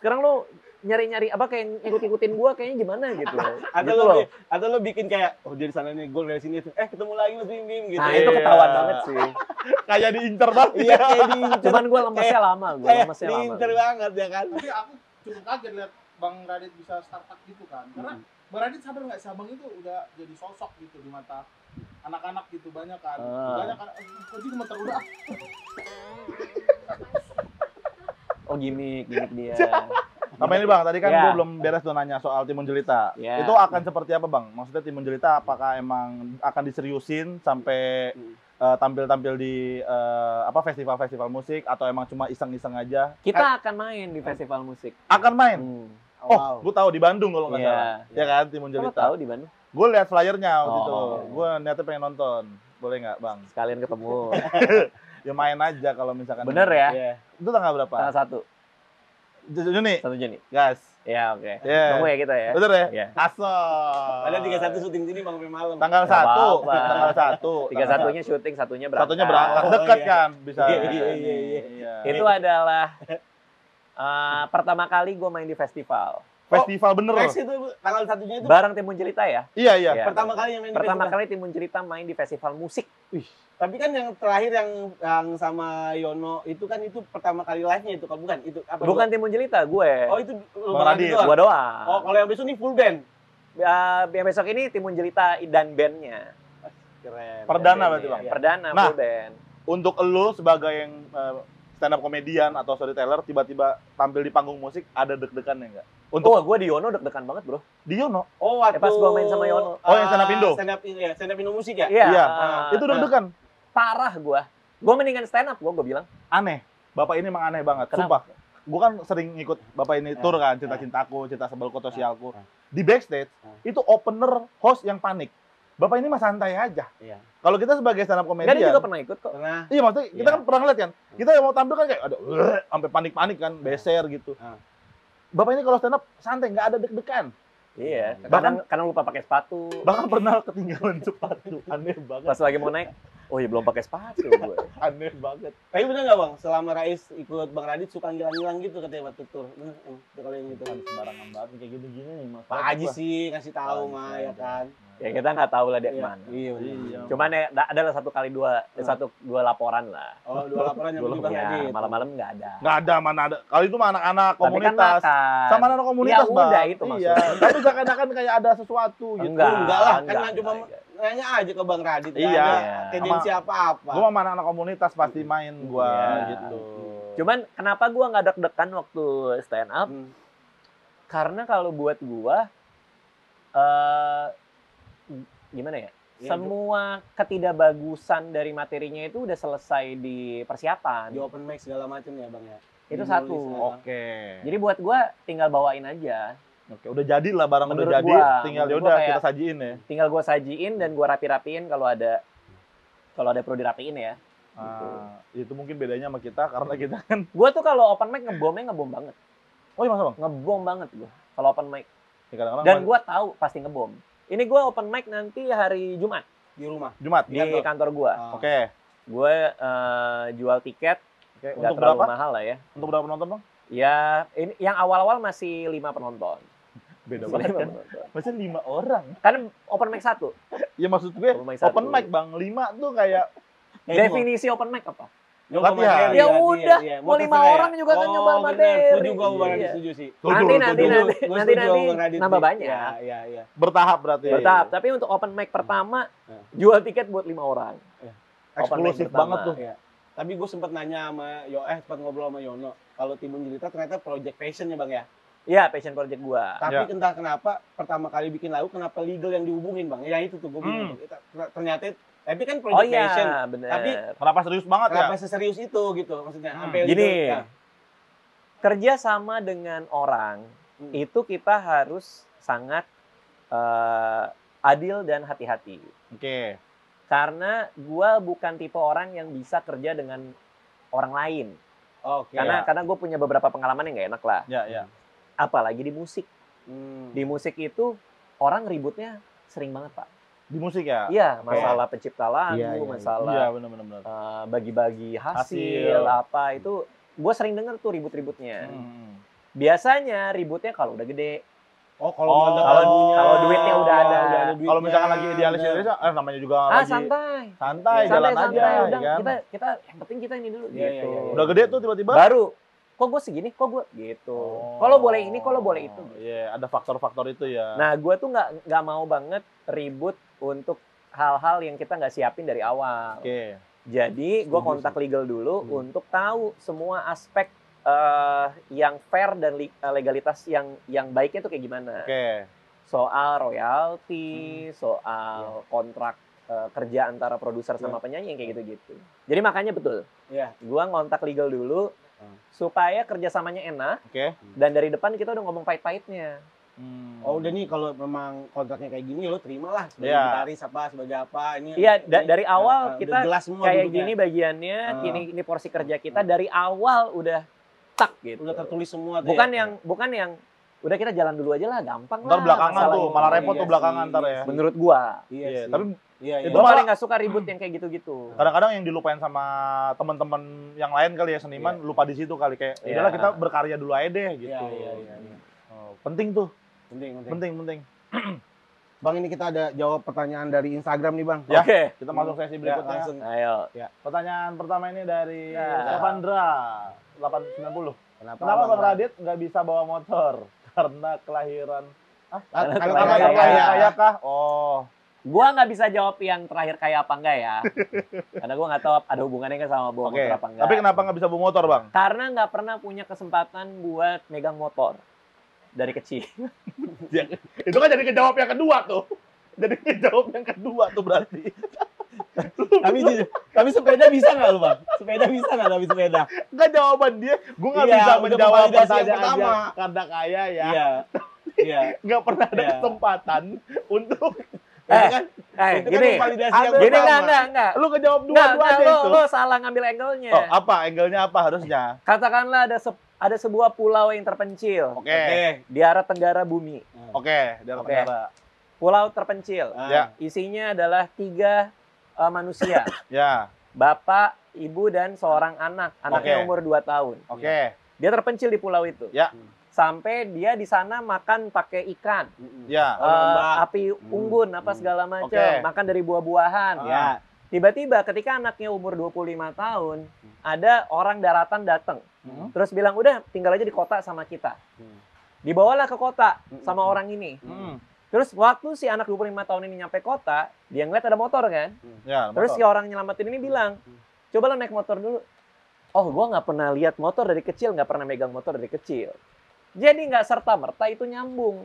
sekarang lu nyari-nyari apa kayak ngikut-ngikutin gue kayaknya gimana gitu. Atau Gitu loh. lu bikin kayak di sana nih, gue dari sini tuh. Ketemu lagi Mas Bim Bim gitu. Nah, itu Iya. ketahuan banget sih. Kayak diincer banget. Iya, kayak diincer. Cuman gue lemesnya lama, Kayak lemesnya lama. diincer banget ya kan. Tapi aku cukup kaget lihat Bang Radit bisa startup gitu kan. Karena Bang Radit sadar nggak sih abang itu udah jadi sosok gitu di mata anak-anak gitu banyak kan. Banyak kan. Kok jadi gemeter udah. Oh gimmick dia. Apa ini Bang? Tadi kan Ya. gue belum beres tuh nanya soal Timun Jelita. Ya. Itu akan seperti apa Bang? Maksudnya Timun Jelita apakah emang akan diseriusin sampai tampil-tampil di festival-festival musik atau emang cuma iseng-iseng aja? Kita akan main di festival musik. Akan main? Hmm. Oh, gue tahu di Bandung kalau nggak Iya. salah. Ya kan, Timun Kamu Jelita. tahu di Bandung? Gue lihat flyernya waktu Oh. itu. Gue niatnya pengen nonton. Boleh nggak, Bang? Sekalian ketemu. Ya main aja kalau misalkan. Bener ya? Iya. Itu tanggal berapa? Tanggal 1 Juni. Juni. Gas. Ya, oke. Iya. Tunggu ya kita ya. Bener ya? Iya. Asal. Ada 31 syuting sini Bang sampai malam. Tanggal Nggak 1. apa-apa. Tanggal 1. 31-nya syuting, satunya berangkat. Satunya berangkat. Oh, Dekat iya. kan bisa. Iya. Iya. Itu adalah pertama kali gue main di festival. Festival bener loh. Rex itu tanggal 1-nya itu Bareng Timun Jelita ya. Iya, iya. Iya. pertama kali yang main di Pertama festival. kali Timun Jelita main di festival musik. Tapi kan yang terakhir yang sama Yono itu kan itu pertama kali live-nya itu kan bukan itu apa? Bukan Timun Jelita, gue. Oh itu lu Bang Radit. doang. Gue doang. Oh kalau yang besok nih full band. Yang besok ini Timun Jelita dan bandnya. Keren. Perdana Dan berarti, bandnya. Bang? Perdana Nah. full band. Untuk elu sebagai yang stand up komedian atau storyteller tiba-tiba tampil di panggung musik ada deg-degannya nggak? Untuk Oh, gue di Yono deg-degan banget, bro. di Yono. Oh waktu pas gua main sama Yono. Oh, yang stand up Indo? Stand up Indo musik ya? Iya. Iya. eh, Itu deg-degan. parah gue. Gue mendingan stand up, gue bilang. Aneh. Bapak ini emang aneh banget. Kenapa? Sumpah. Gue kan sering ikut Bapak ini tour kan, cinta-cintaku, cinta sebelku, sosialku. Di backstage, itu opener host yang panik. Bapak ini mah santai aja. Iya. Kalau kita sebagai stand up Enggak, komedian, dia juga pernah ikut kok. Karena iya maksudnya kita Iya. kan pernah ngeliat kan, kita yang mau tampil kan kayak ada sampai panik-panik kan, beser gitu. Ah. Bapak ini kalau stand up santai, nggak ada deg-degan. Iya. Bahkan- Kadang lupa pakai sepatu. Bahkan pernah ketinggalan sepatu, aneh banget, Pas lagi mau naik, oh iya belum pakai sepatu gue. aneh banget. tapi bener nggak Bang? Selama Rais ikut Bang Radit suka ngilang-ngilang gitu katanya waktu tour. Bener, itu kalau yang itu kan. Sembarangan banget kayak gini-gini nih mas. Pak Haji sih ngasih tahu mah ya kan. Ya kita nggak tahu lah dia Iya. kemana. Iya. bener. Iya. Cuman ya adalah dua laporan lah. Oh, dua laporan yang Dua beli Bang Ya, Radit. malam-malam nggak ada. Nggak ada, mana ada. Kalau itu mah anak-anak Tapi kan komunitas. makan. Sama anak komunitas, Ya udah, Bang. itu Iya. Tapi seakan-akan kayak ada sesuatu gitu. Enggak lah, kan enggak, cuma enggak. nanya aja ke Bang Radit. Iya. Nggak ada tendensi apa-apa. Gua sama anak-anak komunitas pasti main gua Iya. gitu. Cuman kenapa gua nggak deg-degan waktu stand up? Hmm. Karena kalau buat gua eh gimana ya? Iya, Semua ketidakbagusan dari materinya itu udah selesai di persiapan. di open mic segala macam ya Bang ya. Itu Dinulis, satu. ya. Oke. Jadi buat gua tinggal bawain aja. Oke, udah jadi lah barang udah Menurut jadi, gua- tinggal ya menurut udah gua kayak- kita sajiin ya. Tinggal gua sajiin dan gua rapi-rapiin kalau ada perlu dirapiin ya. Ah, itu mungkin bedanya sama kita karena kita kan. Gua tuh kalau open mic ngebomnya ngebom banget. Oh iya masa bang? Ngebom banget gua kalau open mic. Ya, kadang-kadang Dan main gua tahu pasti ngebom. Ini gua open mic nanti hari Jumat Di rumah. Jumat. di kantor gua. Ah. Oke. Gue jual tiket Oke. nggak Untuk terlalu berapa? mahal lah ya. Untuk berapa penonton bang? Ya ini yang awal-awal masih 5 penonton. Beda Masih banget 5 kan? penonton. Masih 5 orang. Kan open mic 1. Ya maksud gue Open mic open satu. mic bang, 5 tuh kayak Definisi open mic apa? Nyoba Latihan. materi, Ya latihan, udah, iya. mau 5 terserah ya. orang juga kan nyoba bener. materi. Setuju gua Bang Radit, Iya. setuju sih. Nanti Gua setuju sama Bang Radit nambah sih. banyak. Iya, iya, iya. bertahap berarti. Bertahap. Tapi untuk open mic pertama jual tiket buat 5 orang. Open mic Eksklusif pertama. banget tuh. Iya. Tapi gue sempat nanya sama sempat ngobrol sama Yono. Kalau Timun Jelita ternyata project passion ya Bang ya. Iya, passion project gua. Tapi Ya. entah kenapa pertama kali bikin lagu kenapa legal yang dihubungin Bang. Ya itu tuh gue bingung. Ternyata tapi kan Oh project passion. iya, bener. Tapi Kenapa serius banget ya? Kenapa seserius itu gitu maksudnya? Sampai Gini. legal, ya. Kerja sama dengan orang itu kita harus sangat adil dan hati-hati. Oke. Karena gua bukan tipe orang yang bisa kerja dengan orang lain. Oke. Karena gue punya beberapa pengalaman yang gak enak lah. Ya, ya. Apalagi di musik. Hmm. Di musik itu orang ributnya sering banget, Pak. Di musik ya? Iya, Oke. masalah pencipta lagu, Iya, iya. masalah Iya, benar-benar. bagi-bagi hasil, Hasil. apa itu. Gue sering denger tuh ribut-ributnya. Hmm. Biasanya ributnya kalau udah gede. Oh, kalau Oh, mantap kalau- lagunya. kalau duitnya udah ada. duitnya. Kalau misalkan lagi idealis Bener. idealis, namanya juga Ah, lagi santai. santai, Iya. jalan Santai, aja, udah, ya kan? kita yang penting kita ini dulu Iya, iya, gitu. iya, iya. Udah gede tuh tiba-tiba. Baru kok gue segini, kok gue gitu. Kalau boleh ini, kalau boleh itu. Iya, ada faktor-faktor itu ya. Nah, gue tuh nggak mau banget ribut untuk hal-hal yang kita nggak siapin dari awal. Oke. Jadi gue Setuju kontak legal dulu Hmm. untuk tahu semua aspek yang fair dan legalitas yang baiknya tuh kayak gimana. Oke. Soal royalti, soal kontrak kerja antara produser sama penyanyi yang kayak gitu-gitu. Jadi makanya betul, Iya. gue ngontak legal dulu supaya kerjasamanya enak, Oke. dan dari depan kita udah ngomong pahit-pahitnya. Oh udah nih kalau memang kontraknya kayak gini lo terimalah sebagai Iya. gitaris apa sebagai apa ini. Iya, ini, dari awal udah kita jelas semua kayak duduknya. gini bagiannya, ini porsi kerja kita dari awal udah tak gitu. Udah tertulis semua tuh. Bukan ya? yang udah kita jalan dulu aja lah, gampang Ntar lah. belakangan masalah tuh, ini. malah repot Iya tuh belakangan sih, ntar iya ya. sih. Menurut gua. Iya, Iya, sih. tapi iya, iya. itu Gua malah- paling nggak suka ribut yang kayak gitu-gitu. kadang-kadang yang dilupain sama teman-teman yang lain kali ya seniman lupa di situ kali kayak Iya. udahlah kita berkarya dulu aja deh gitu. Iya, iya, iya. Oh, penting tuh, Penting. penting. Bang ini kita ada jawab pertanyaan dari Instagram nih Bang. Ya. Oke. Kita masuk sesi Ya, berikutnya. langsung. Ayo. Ya. Pertanyaan pertama ini dari Ya. Evandra 890. Kenapa Kenapa Bang Radit nggak bisa bawa motor? Karena kelahiran Kalau Kelahiran kaya kah? Oh, Gua nggak bisa jawab yang terakhir kayak apa enggak ya. Karena gua nggak tahu ada hubungannya nggak sama bawa oke. motor apa enggak. Tapi kenapa nggak bisa bawa motor, Bang? Karena nggak pernah punya kesempatan buat megang motor dari kecil. Itu kan jadi kejawab yang kedua tuh. Jadi kejawab yang kedua tuh berarti. tapi sepeda bisa nggak lu Bang? Sepeda bisa nggak tapi sepeda? Enggak jawaban dia, gue nggak Iya, bisa udah menjawab memvalidasi yang pertanyaan pertama. aja karena kaya ya. Iya. Iya. Nggak pernah ada Iya. kesempatan untuk Itu kan itu kan Gini, validasi yang gini pertama. enggak. lu kejawab Enggak, dua-duanya itu. lo salah ngambil angle-nya. Oh, apa angle-nya apa harusnya? Katakanlah ada sebuah pulau yang terpencil Oke. Oke. di arah tenggara bumi. Oke, dari Oke. Tenggara. Pulau terpencil. Ya. Isinya adalah 3 manusia. Ya. Bapak, ibu, dan seorang anak. Anaknya Oke. umur 2 tahun. Oke. Dia terpencil di pulau itu. Ya. Sampai dia di sana makan pakai ikan. Ya. Lomba. Api unggun, apa segala macam. Oke. Makan dari buah-buahan. Ya. Tiba-tiba ketika anaknya umur 25 tahun, ada orang daratan datang. Hmm. Terus bilang, udah tinggal aja di kota sama kita. Dibawalah ke kota sama orang ini. Hmm. Terus waktu si anak 25 tahun ini nyampe kota, dia ngeliat ada motor kan. Ya, Terus si motor. orang nyelamatin ini bilang, coba lo naik motor dulu. Oh, gua nggak pernah lihat motor dari kecil, nggak pernah megang motor dari kecil. Jadi nggak serta-merta itu nyambung.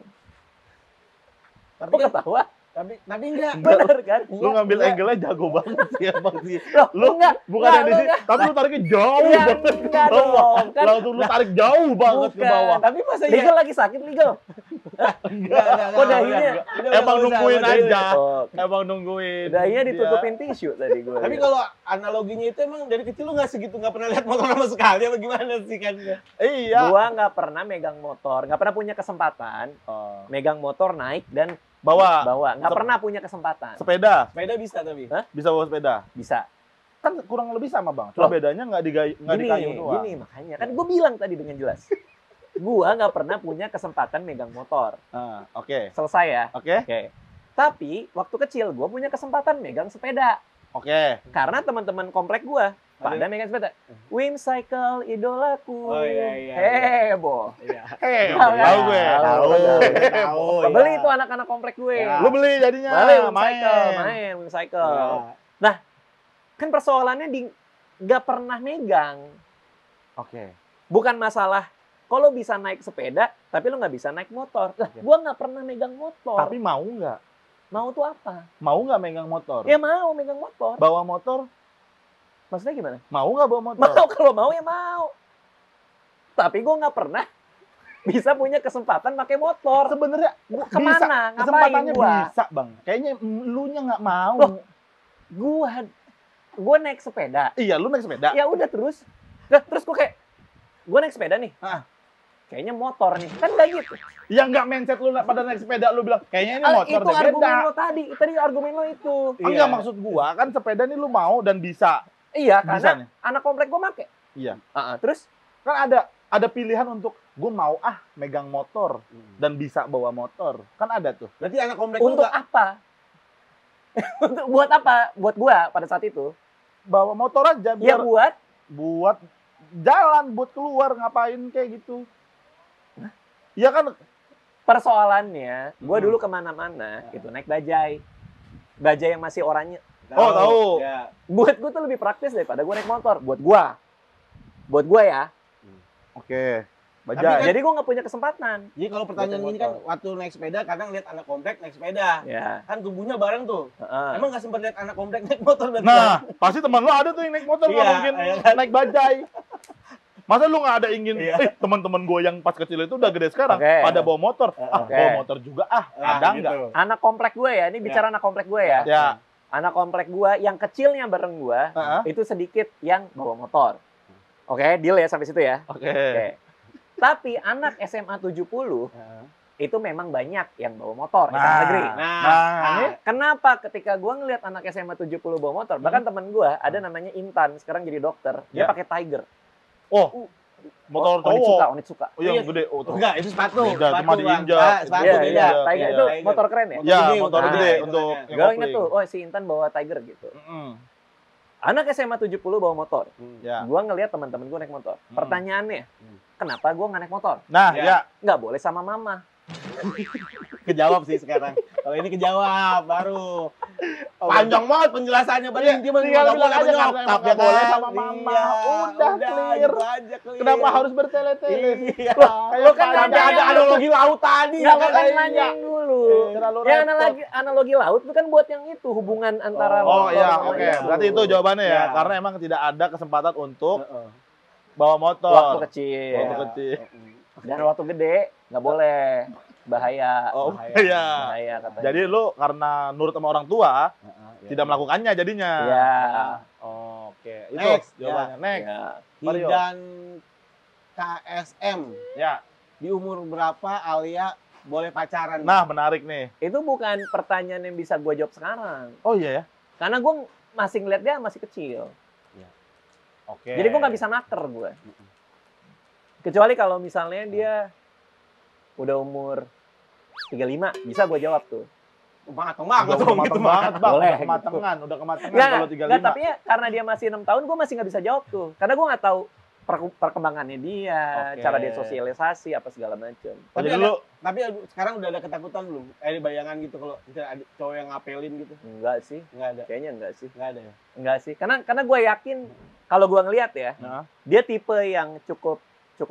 Tapi Kok kan, ketawa? tapi enggak. Bener kan? Lu ngambil angle-nya jago banget sih emang sih. Loh, Lu enggak, bukan yang di sini, tapi lu tariknya jauh Iya, banget ke enggak bawah. dong, kan. Langsung lu tarik jauh banget ke bawah. Tapi masa iya? Legal lagi sakit, legal. Enggak. Kok dahinya? Emang nungguin aja. Oh, Emang nungguin. dahinya Dia. ditutupin tisu tadi gue. Tapi kalau analoginya itu emang dari kecil lu nggak segitu nggak pernah lihat motor sama sekali apa gimana sih kan? Iya. Gua nggak pernah megang motor, nggak pernah punya kesempatan Oh. megang motor naik dan Bawa bawa. Nggak pernah punya kesempatan. sepeda. Sepeda bisa tapi. Bisa bawa sepeda. Bisa. Kan kurang lebih sama, Bang. Cuma Loh. bedanya nggak di kayu doang. Gini makanya kan gue bilang tadi dengan jelas. Gua nggak pernah punya kesempatan megang motor. Ah, oke. Selesai ya. Oke. Oke. Tapi waktu kecil gue punya kesempatan megang sepeda. Oke. Karena teman-teman komplek gue pada megang sepeda. Whimsicle idolaku. Oh, iya. Heboh. Iya. Tahu gue. Tahu. Tahu. Beli itu anak-anak komplek gue. Ya. Lu beli jadinya. Beli main Whimsicle. Iya. Kan persoalannya nggak pernah megang. Oke. Bukan masalah kalau bisa naik sepeda, tapi lo nggak bisa naik motor. Lah, gua nggak pernah megang motor. Tapi mau nggak? Mau tuh apa? Mau nggak megang motor? Ya mau megang motor. Bawa motor? Maksudnya gimana? Mau nggak bawa motor? Mau, kalau mau ya mau. Tapi gua nggak pernah bisa punya kesempatan pakai motor. Sebenarnya Kemana? bisa. Ngapain Kesempatannya gua? bisa, Bang. Kayaknya lu nya nggak mau. Loh. Gua naik sepeda. Iya, lu naik sepeda. Ya udah terus. Nah, terus gua naik sepeda nih. Ah. Kayaknya motor nih. Kan nggak gitu. Ya nggak mindset lu pada naik sepeda lu bilang kayaknya ini motor itu deh argumen beda. lo tadi. Tadi argumen lo itu. Enggak maksud gua kan sepeda nih lu mau dan bisa. Iya, Bisa karena nih. anak komplek gua make. Iya. Terus Kan ada pilihan untuk gua mau megang motor dan bisa bawa motor. Kan ada tuh. Berarti anak komplek lu untuk nggak apa? Buat apa? Buat gua pada saat itu. Bawa motor aja Ya biar buat jalan, buat keluar ngapain kayak gitu. Iya kan persoalannya, gua dulu kemana-mana gitu naik bajai. Bajai yang masih oranye. Oh, tahu. Ya. Buat gua tuh lebih praktis daripada gua naik motor. Buat gua ya. Oke. Tapi Bajai. Jadi gua nggak punya kesempatan. Jadi kalau pertanyaan Buat ini kan waktu naik sepeda kadang lihat anak komplek naik sepeda. Ya. Kan tubuhnya bareng tuh. Heeh. Emang nggak sempat lihat anak komplek naik motor berarti? Nah, pasti teman lu ada tuh yang naik motor nggak Iya, mungkin iya kan? naik bajai. Masa lu nggak ada ingin, teman-teman gue yang pas kecil itu udah gede sekarang, Oke. pada bawa motor. Oke. Bawa motor juga, ada nggak? gitu. Anak komplek gue ya, ini bicara anak komplek gue ya. Ya. Anak komplek gue yang kecilnya bareng gue, itu sedikit yang bawa motor. Oke, deal ya sampai situ ya. Oke. Oke. Tapi anak SMA 70 itu memang banyak yang bawa motor SMA negeri. Kenapa ketika gue ngelihat anak SMA 70 bawa motor, bahkan temen gue ada namanya Intan, sekarang jadi dokter, dia Ya. pakai Tiger. Oh, motor cowok. Onitsuka. Oh, yang gede. Oh, tuh. Enggak, itu sepatu. Beda, cuma Bang. diinjak. Sepatu Iya, beda. iya. Tiger itu Tiger. motor keren ya? Ya, gede, motor motor gede gede. untuk Gue yang Gue inget kopling. tuh, oh si Intan bawa Tiger gitu. Mm-mm. Anak SMA 70 bawa motor. Ya. Gue ngelihat teman-teman gue naik motor. Pertanyaannya, kenapa gue nggak naik motor? Nah, Ya. ya. Nggak boleh sama mama. Kejawab sih sekarang. Kalau ini kejawab baru. Panjang banget penjelasannya, paling dia tinggal nggak bilang boleh aja menyokap, karena emang ya nggak boleh kan? sama mama. Iya, Udah clear. gitu aja, clear. Kenapa harus bertele-tele? Iya. Lo kan Sampai nanya ada analogi laut tadi. Nggak, lo kan? kan Iya. nanyain dulu. Terlalu Yang repot. analogi laut itu kan buat yang itu, hubungan antara Oh motor iya, sama oke. itu. Berarti itu jawabannya ya. Ya. Karena emang tidak ada kesempatan untuk Heeh. bawa motor. Waktu kecil. Waktu kecil. Dan waktu gede nggak boleh. Bahaya. Oh Bahaya. iya. Bahaya katanya. Jadi lu karena nurut sama orang tua, Heeh, tidak iya. melakukannya jadinya. Iya. Oke, itu Next, jawabannya. Next. Ya. Mario. Hidan KSM Ya. di umur berapa Alia boleh pacaran? Nah, menarik nih. Itu bukan pertanyaan yang bisa gue jawab sekarang. Oh iya ya. Karena gue masih ngeliat dia masih kecil. Oke. Jadi gue nggak bisa naker gue. Kecuali kalau misalnya dia udah umur 35, bisa gue jawab tuh. matang Udah banget dong, mateng gitu, banget, Bang. Boleh, Udah kematangan, udah kematangan Nggak, kalau nggak, 35. tapi ya karena dia masih 6 tahun, gue masih nggak bisa jawab tuh. Karena gue nggak tahu perkembangannya dia, Oke. cara dia sosialisasi, apa segala macam. Tapi Jadi lu Tapi sekarang udah ada ketakutan belum? Ada bayangan gitu kalau misalnya ada cowok yang ngapelin gitu? Enggak sih, Nggak ada. kayaknya enggak sih. Nggak ada ya? Enggak sih, karena gue yakin kalau gue ngelihat ya, Nah. dia tipe yang cukup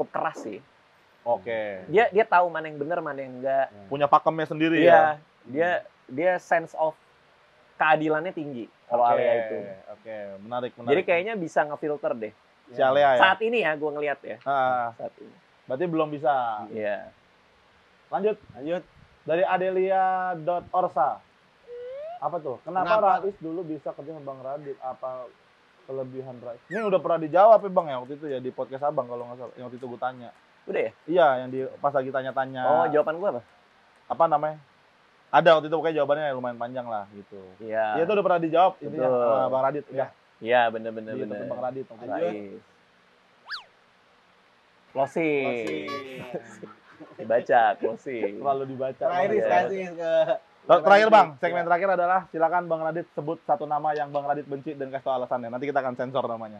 keras sih. Oke. Dia tahu mana yang benar, mana yang enggak. Punya pakemnya sendiri Iya, ya. dia sense of keadilannya tinggi kalau Oke, Alia itu. Oke, menarik. Jadi kayaknya bisa ngefilter deh. si Alia ya. Saat ini ya gue ngelihat ya. Ah, Saat ini. berarti belum bisa. Iya. Lanjut. Dari Adelia.orsa. Apa tuh? Kenapa Rais dulu bisa kerja sama Bang Radit? Apa kelebihan Rais? Ini udah pernah dijawab ya Bang ya waktu itu ya di podcast Abang kalau nggak salah. Yang waktu itu gue tanya. Udah ya? Iya, yang pas lagi tanya-tanya. Oh, jawaban gue apa? Apa namanya? Ada waktu itu pokoknya jawabannya lumayan panjang lah gitu. Iya. Iya itu udah pernah dijawab intinya Betul. sama Bang Radit. Udah. Iya, bener. Di tempat Bang Radit. waktu itu. Rais. Closing. Dibaca, closing. Selalu dibaca. Terakhir Iya. kasih ke Terakhir Bang, segmen terakhir adalah silakan Bang Radit sebut satu nama yang Bang Radit benci dan kasih tau alasannya. Nanti kita akan sensor namanya.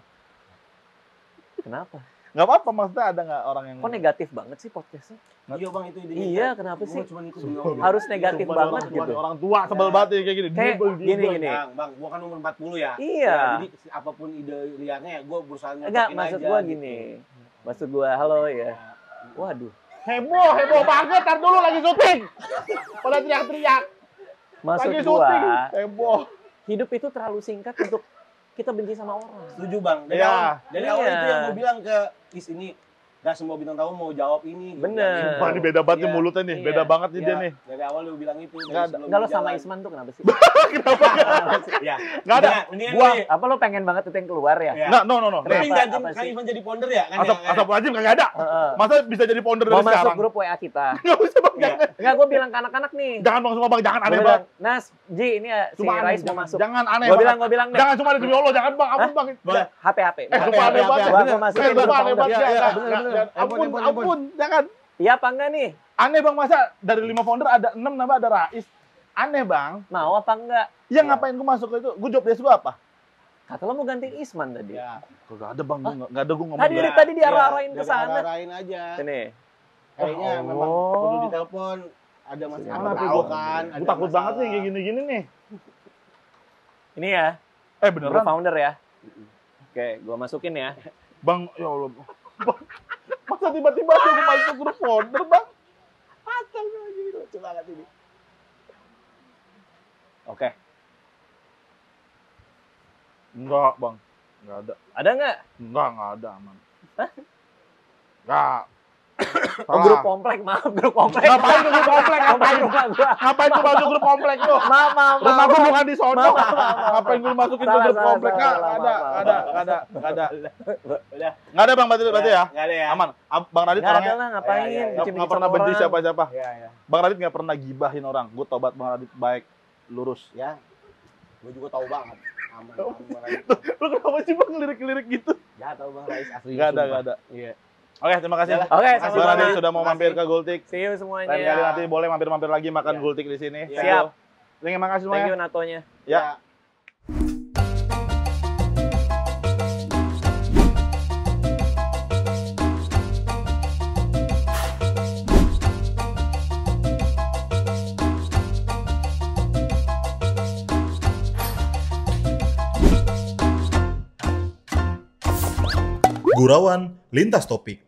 Kenapa? Nggak apa-apa, maksudnya ada nggak orang yang... Kok negatif banget sih podcastnya? Iya bang itu idenya. Iya, kenapa sih? Gua cuma ikut doang. Harus negatif Sumpah, banget orang tua gitu. nih, Orang tua sebel banget ya kayak gini. Kayak Dribble. gini. Bang, gua kan umur 40 ya. Iya. Ya, jadi apapun ide liarnya gua berusaha Enggak, nyocokin maksud aja, gua gitu. gini. Maksud gua, halo ya. Waduh. Heboh banget. Tar dulu lagi syuting. Pada teriak-teriak. Maksud Lagi gua, syuting. Heboh. hidup itu terlalu singkat untuk kita benci sama orang. Setuju bang. Dari Iya. awal, dari awal Iya. itu yang gua bilang ke Is ini. Gak semua bintang tamu mau jawab ini. gitu. Bener. Sumpah ini beda banget nih Iya. mulutnya nih. Iya. Beda banget nih Iya, dia nih. Dari awal lu bilang itu. Nggak ada. Enggak lo sama Isman tuh kenapa sih? Ya. Nggak ada. Mendingan Gua- nih. Apa lo pengen banget itu yang keluar ya? Ya. Nggak, no. Tapi Kenapa? nggak Apa kan sih? Ivan jadi founder ya? Kan Asap, ya? asap lajim kagak ada. Heeh. Masa bisa jadi founder Mau dari masuk sekarang? grup WA kita. Nggak usah Bang. Iya. Enggak, gue bilang ke anak-anak nih. Jangan Bang, sumpah Bang. Jangan Gua aneh bilang, banget. Nas, Ji, ini ya si Cuma aneh, Rais mau jangan- masuk. Jangan aneh Gue banget. bilang Jangan cuma demi Allah. Jangan Bang. Ampun Hah? Bang. Boleh. HP. Sumpah aneh banget. Gua masukin Sumpah grup aneh founder. banget. Iya, iya, Jangan, bener. jangan. Ampun. Jangan. Iya apa enggak nih? Aneh Bang, masa dari 5 founder ada 6 nama ada Rais. Aneh Bang. Mau apa enggak? Ya ngapain gue masuk ke itu? Gue job desk gue apa? Kata lo mau gantiin Isman tadi. Ya. Kagak ada Bang, nggak ada gue ngomong. Tadi gitu. dari tadi diarah-arahin ke Dari sana. arah-arahin aja. Sini. Kayaknya Oh. memang perlu ditelepon. Ada masalah Mana tuh tahu gue kan? ada Gue takut masalah. banget nih kayak gini-gini nih. Ini ya, Eh grup beneran? founder ya. Oke, gua masukin ya. Bang, ya Allah. Bang, masa tiba-tiba gue masuk grup founder Bang? Astagfirullahaladzim, lucu banget ini. Oke. Enggak Bang, enggak ada. Ada nggak? Enggak ada aman. Nggak. Oh, grup komplek, maaf, grup komplek. Ngapain ke grup komplek? Ngapain? Rumah gua. Ngapain gue masuk grup komplek lu? Maaf. Rumah gue bukan di sono. Maaf. Ngapain gue masukin ke Salah, grup salah, komplek? salah, Nggak salah, ada. Udah. Nggak ada Bang, berarti ya? Nggak ada ya. Aman. Bang Radit Nggak ada orangnya lah, ngapain? Iya, iya, iya. nggak Bikin-bikin pernah sama benci orang. siapa-siapa. Iya. Bang Radit nggak pernah gibahin orang. Gue tobat Bang Radit baik, lurus. Ya. Gue juga tahu banget. Aman Bang Radit. Lu kenapa sih Bang lirik-lirik gitu? Ya tahu Bang Rais asli. Nggak ada. Iya. Oke, terima kasih. Yalah. Oke, Makasih, Bang sama-sama. Radit sudah mau mampir ke Gultik. See you Lain semuanya. kali nanti boleh mampir-mampir lagi makan Iya. Gultik di sini. Iya. Siap. Terima kasih Thank you semuanya. Natonya. Ya. Gurauan Lintas Topik.